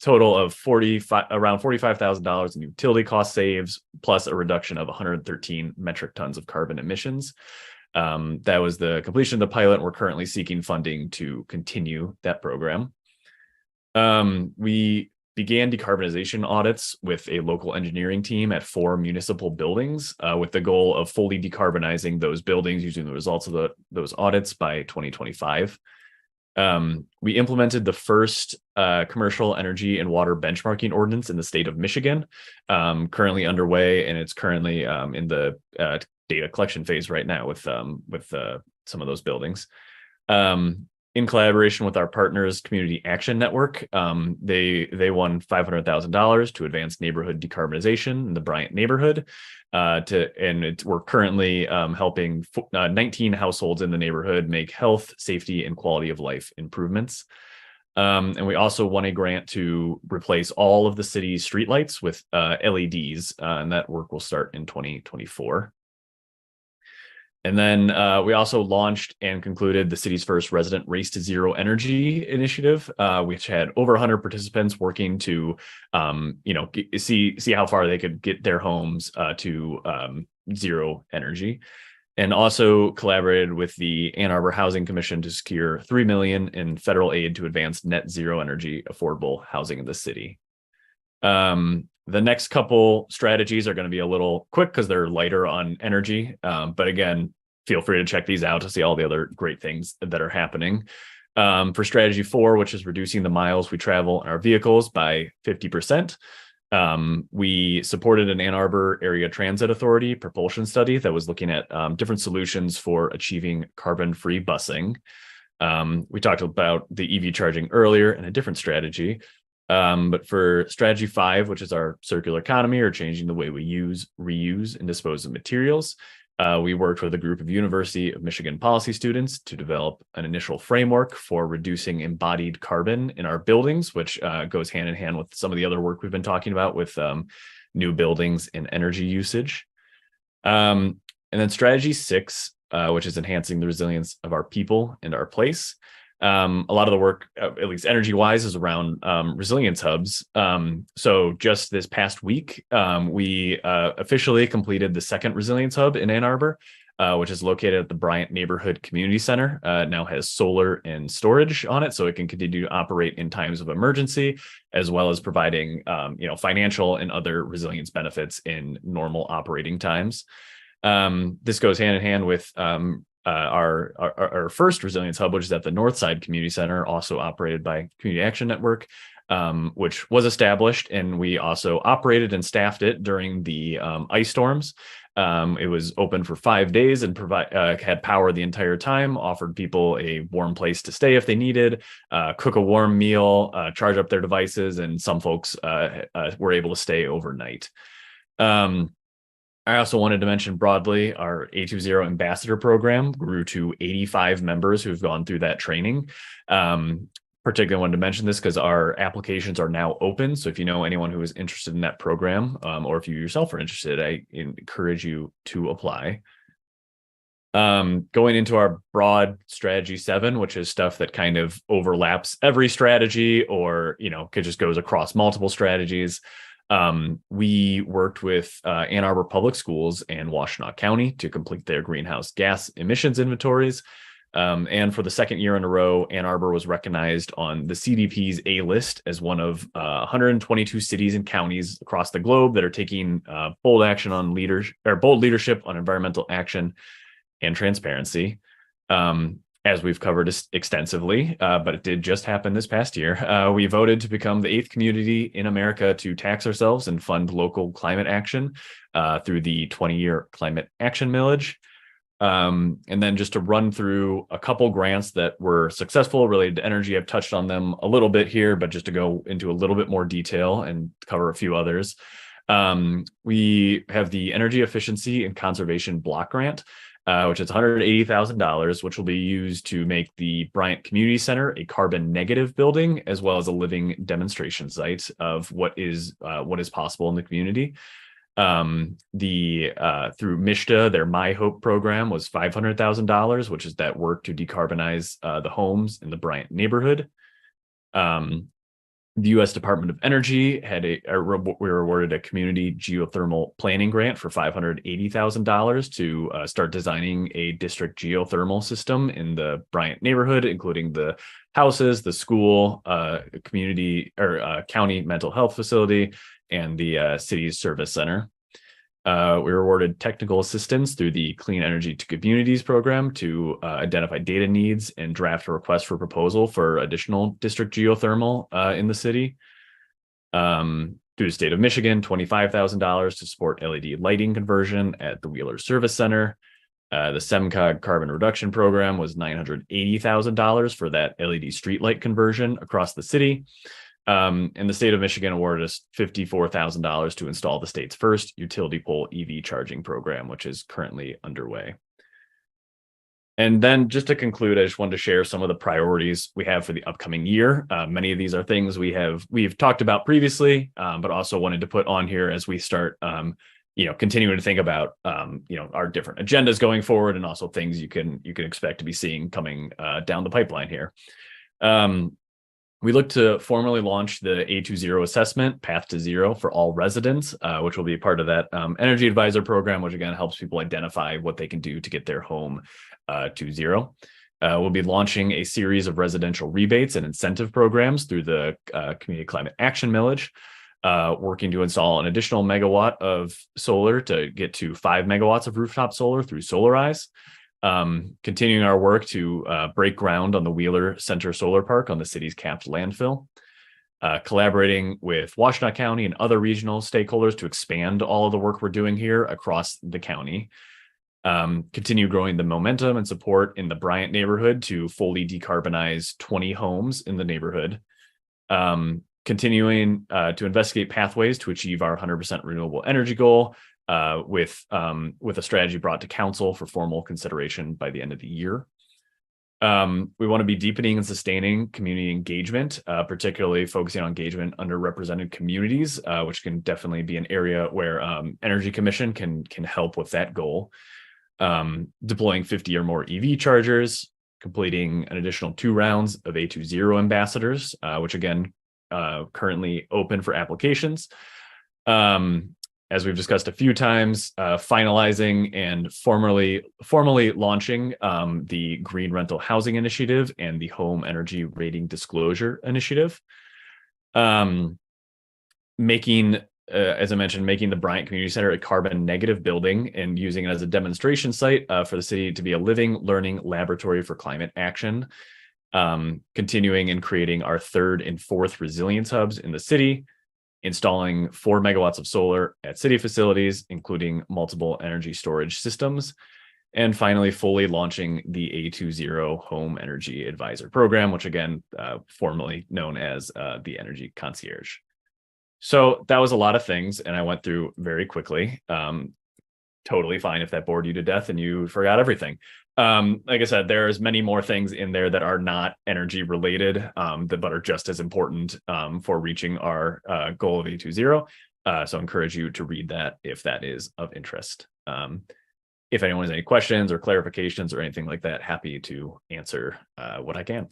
B: total of around $45,000 in utility cost saves, plus a reduction of 113 metric tons of carbon emissions. That was the completion of the pilot. We're currently seeking funding to continue that program. We began decarbonization audits with a local engineering team at 4 municipal buildings, with the goal of fully decarbonizing those buildings using the results of those audits by 2025. We implemented the first commercial energy and water benchmarking ordinance in the state of Michigan, currently underway, and it's currently in the data collection phase right now with some of those buildings. In collaboration with our partners, Community Action Network, they won $500,000 to advance neighborhood decarbonization in the Bryant neighborhood. We're currently helping 19 households in the neighborhood make health, safety, and quality of life improvements. And we also won a grant to replace all of the city's streetlights with LEDs, and that work will start in 2024. And then we also launched and concluded the city's first resident Race to Zero Energy initiative, which had over 100 participants working to, see how far they could get their homes to zero energy, and also collaborated with the Ann Arbor Housing Commission to secure $3 million in federal aid to advance net zero energy affordable housing in the city. The next couple strategies are going to be a little quick because they're lighter on energy. But again, feel free to check these out to see all the other great things that are happening. For strategy 4, which is reducing the miles we travel in our vehicles by 50%. We supported an Ann Arbor Area Transit Authority propulsion study that was looking at different solutions for achieving carbon-free busing. We talked about the EV charging earlier in a different strategy. But for strategy 5, which is our circular economy or changing the way we use, reuse, and dispose of materials, we worked with a group of University of Michigan policy students to develop an initial framework for reducing embodied carbon in our buildings, which goes hand in hand with some of the other work we've been talking about with new buildings and energy usage. And then strategy 6, which is enhancing the resilience of our people and our place. A lot of the work, at least energy-wise, is around resilience hubs. So just this past week, we officially completed the second resilience hub in Ann Arbor, which is located at the Bryant Neighborhood Community Center. It now has solar and storage on it, so it can continue to operate in times of emergency, as well as providing financial and other resilience benefits in normal operating times. This goes hand in hand with our first resilience hub, which is at the Northside Community Center, also operated by Community Action Network, which was established, and we also operated and staffed it during the ice storms. It was open for 5 days and had power the entire time, offered people a warm place to stay if they needed, cook a warm meal, charge up their devices, and some folks were able to stay overnight. I also wanted to mention broadly our A20 Ambassador Program grew to 85 members who've gone through that training. Particularly wanted to mention this because our applications are now open. So if you know anyone who is interested in that program, or if you yourself are interested, I encourage you to apply. Going into our broad strategy 7, which is stuff that kind of overlaps every strategy or, just goes across multiple strategies. We worked with Ann Arbor Public Schools and Washtenaw County to complete their greenhouse gas emissions inventories. And for the second year in a row, Ann Arbor was recognized on the CDP's A list as one of 122 cities and counties across the globe that are taking bold leadership on environmental action and transparency. As we've covered extensively, but it did just happen this past year. We voted to become the 8th community in America to tax ourselves and fund local climate action through the 20-year climate action millage. And then just to run through a couple grants that were successful related to energy. I've touched on them a little bit here, but just to go into a little bit more detail and cover a few others. We have the Energy Efficiency and Conservation Block Grant, which is $180,000, which will be used to make the Bryant Community Center a carbon negative building, as well as a living demonstration site of what is possible in the community. Through MISHDA, their My Hope program was $500,000, which is that work to decarbonize the homes in the Bryant neighborhood. The U.S. Department of Energy we were awarded a community geothermal planning grant for $580,000 to start designing a district geothermal system in the Bryant neighborhood, including the houses, the school, community or county mental health facility, and the city's service center. We were awarded technical assistance through the Clean Energy to Communities program to identify data needs and draft a request for proposal for additional district geothermal in the city. Through the state of Michigan, $25,000 to support LED lighting conversion at the Wheeler Service Center. The SEMCOG carbon reduction program was $980,000 for that LED streetlight conversion across the city. And the state of Michigan awarded us $54,000 to install the state's first utility pole EV charging program, which is currently underway. And then just to conclude, I just wanted to share some of the priorities we have for the upcoming year. Many of these are things we've talked about previously, but also wanted to put on here as we start, continuing to think about, our different agendas going forward, and also things you can expect to be seeing coming down the pipeline here. We look to formally launch the A20 assessment, Path to Zero, for all residents, which will be part of that Energy Advisor program, which again helps people identify what they can do to get their home to zero. We'll be launching a series of residential rebates and incentive programs through the Community Climate Action Millage, working to install an additional megawatt of solar to get to 5 megawatts of rooftop solar through Solarize. Continuing our work to break ground on the Wheeler Center Solar Park on the city's capped landfill. Collaborating with Washtenaw County and other regional stakeholders to expand all of the work we're doing here across the county. Continue growing the momentum and support in the Bryant neighborhood to fully decarbonize 20 homes in the neighborhood. Continuing to investigate pathways to achieve our 100% renewable energy goal, with a strategy brought to council for formal consideration by the end of the year. We want to be deepening and sustaining community engagement, particularly focusing on engagement underrepresented communities, which can definitely be an area where Energy Commission can help with that goal. Deploying 50 or more EV chargers, completing an additional 2 rounds of A20 ambassadors, which again, currently open for applications. As we've discussed a few times, finalizing and formally launching the Green Rental Housing Initiative and the Home Energy Rating Disclosure Initiative. Making, as I mentioned, making the Bryant Community Center a carbon negative building and using it as a demonstration site for the city to be a living, learning laboratory for climate action. Continuing and creating our 3rd and 4th resilience hubs in the city. Installing 4 megawatts of solar at city facilities, including multiple energy storage systems. And finally, fully launching the A20 Home Energy Advisor program, which again, formerly known as the Energy Concierge. So that was a lot of things, and I went through very quickly. Totally fine if that bored you to death and you forgot everything. Like I said, there's many more things in there that are not energy related, but are just as important for reaching our goal of A20. So I encourage you to read that if that is of interest. If anyone has any questions or clarifications or anything like that, happy to answer what I can.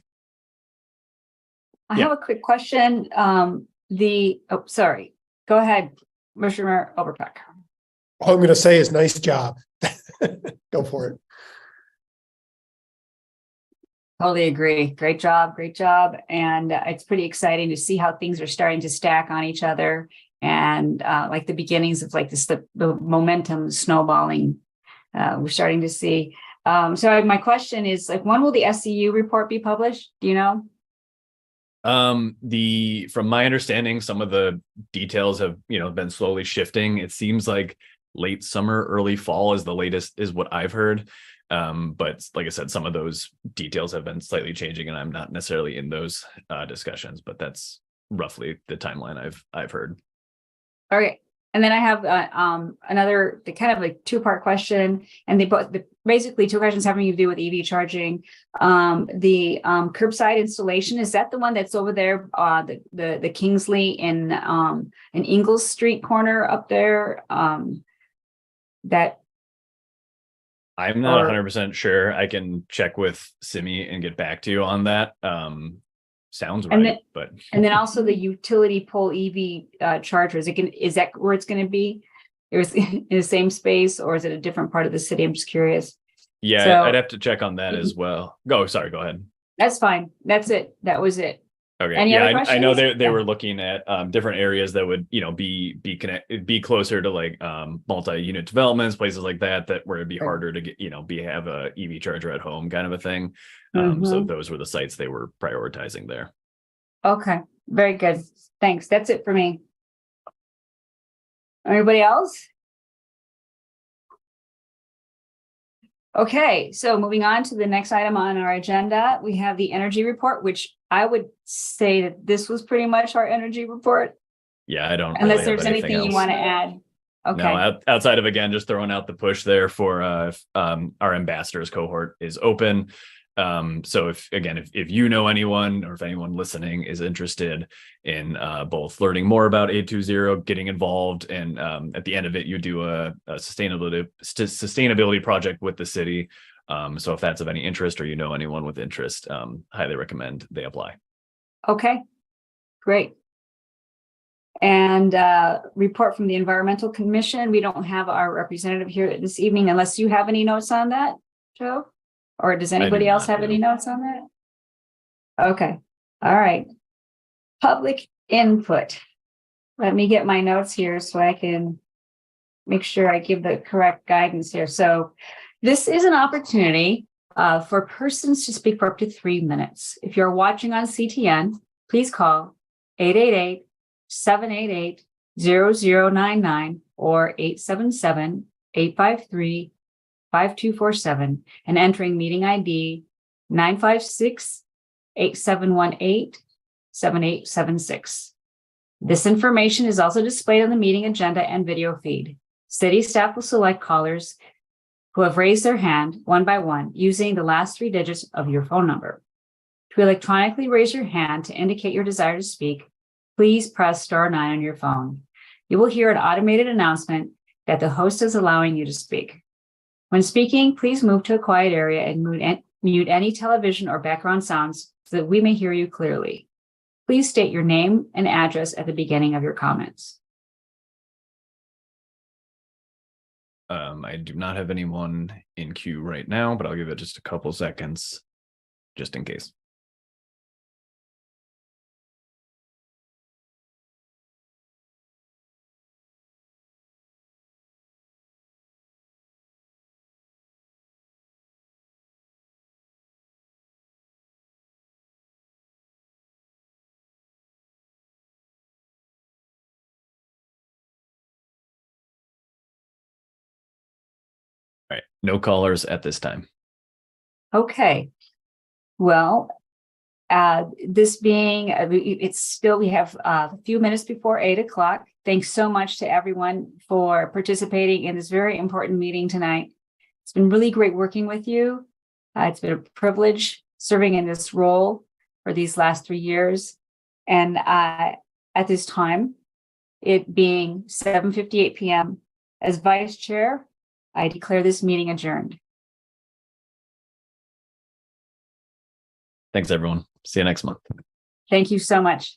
A: I have a quick question. Sorry, go ahead, Commissioner Overpeck.
E: All I'm going to say is nice job. Go for it.
A: Totally agree. Great job. Great job. And it's pretty exciting to see how things are starting to stack on each other. And like the beginnings of like this, the momentum snowballing we're starting to see. So my question is like, when will the SCU report be published? Do you know?
B: From my understanding, some of the details have, been slowly shifting. It seems like late summer, early fall is the latest, is what I've heard. But like I said, some of those details have been slightly changing, and I'm not necessarily in those discussions, but that's roughly the timeline I've heard.
A: Okay. And then I have another kind of like two-part question, and they both basically two questions having to do with EV charging. The curbside installation, is that the one that's over there, the Kingsley in Ingalls Street corner up there? That
B: I'm not 100% sure. I can check with Simi and get back to you on that. Sounds right,
A: and then also the utility pole EV chargers. Is that where it's going to be? In the same space, or is it a different part of the city? I'm just curious.
B: Yeah, so, I'd have to check on that as well. Sorry, go ahead.
A: That's fine. That's it. That was it.
B: Okay. Any other questions? I know they were looking at different areas that would, be closer to like multi-unit developments, places like that where it'd be harder to get, have a EV charger at home kind of a thing. So those were the sites they were prioritizing there.
A: Okay, very good. Thanks. That's it for me. Anybody else? Okay, so moving on to the next item on our agenda, we have the energy report, which I would say that this was pretty much our energy report.
B: Yeah, I don't.
A: Unless there's anything else you want to add. Okay.
B: No, outside of, again, just throwing out the push there for our ambassadors cohort is open. So if you know anyone, or if anyone listening is interested in both learning more about 820, getting involved, and at the end of it, you do a sustainability project with the city. So if that's of any interest, or anyone with interest, highly recommend they apply.
A: Okay, great. And report from the Environmental Commission. We don't have our representative here this evening, unless you have any notes on that, Joe? Or does anybody else have any notes on that? Okay. All right. Public input. Let me get my notes here so I can make sure I give the correct guidance here. So this is an opportunity for persons to speak for up to 3 minutes. If you're watching on CTN, please call 888-788-0099 or 877-853-5247 and entering meeting ID 956-8718-7876. This information is also displayed on the meeting agenda and video feed. City staff will select callers who have raised their hand one by one using the last 3 digits of your phone number. To electronically raise your hand to indicate your desire to speak, please press *9 on your phone. You will hear an automated announcement that the host is allowing you to speak. When speaking, please move to a quiet area and mute any television or background sounds so that we may hear you clearly. Please state your name and address at the beginning of your comments.
B: I do not have anyone in queue right now, but I'll give it just a couple seconds just in case. All right, no callers at this time.
A: Okay. Well, this being, we have a few minutes before 8 o'clock. Thanks so much to everyone for participating in this very important meeting tonight. It's been really great working with you. It's been a privilege serving in this role for these last 3 years. And at this time, it being 7:58 p.m., as Vice Chair, I declare this meeting adjourned.
B: Thanks, everyone. See you next month.
A: Thank you so much.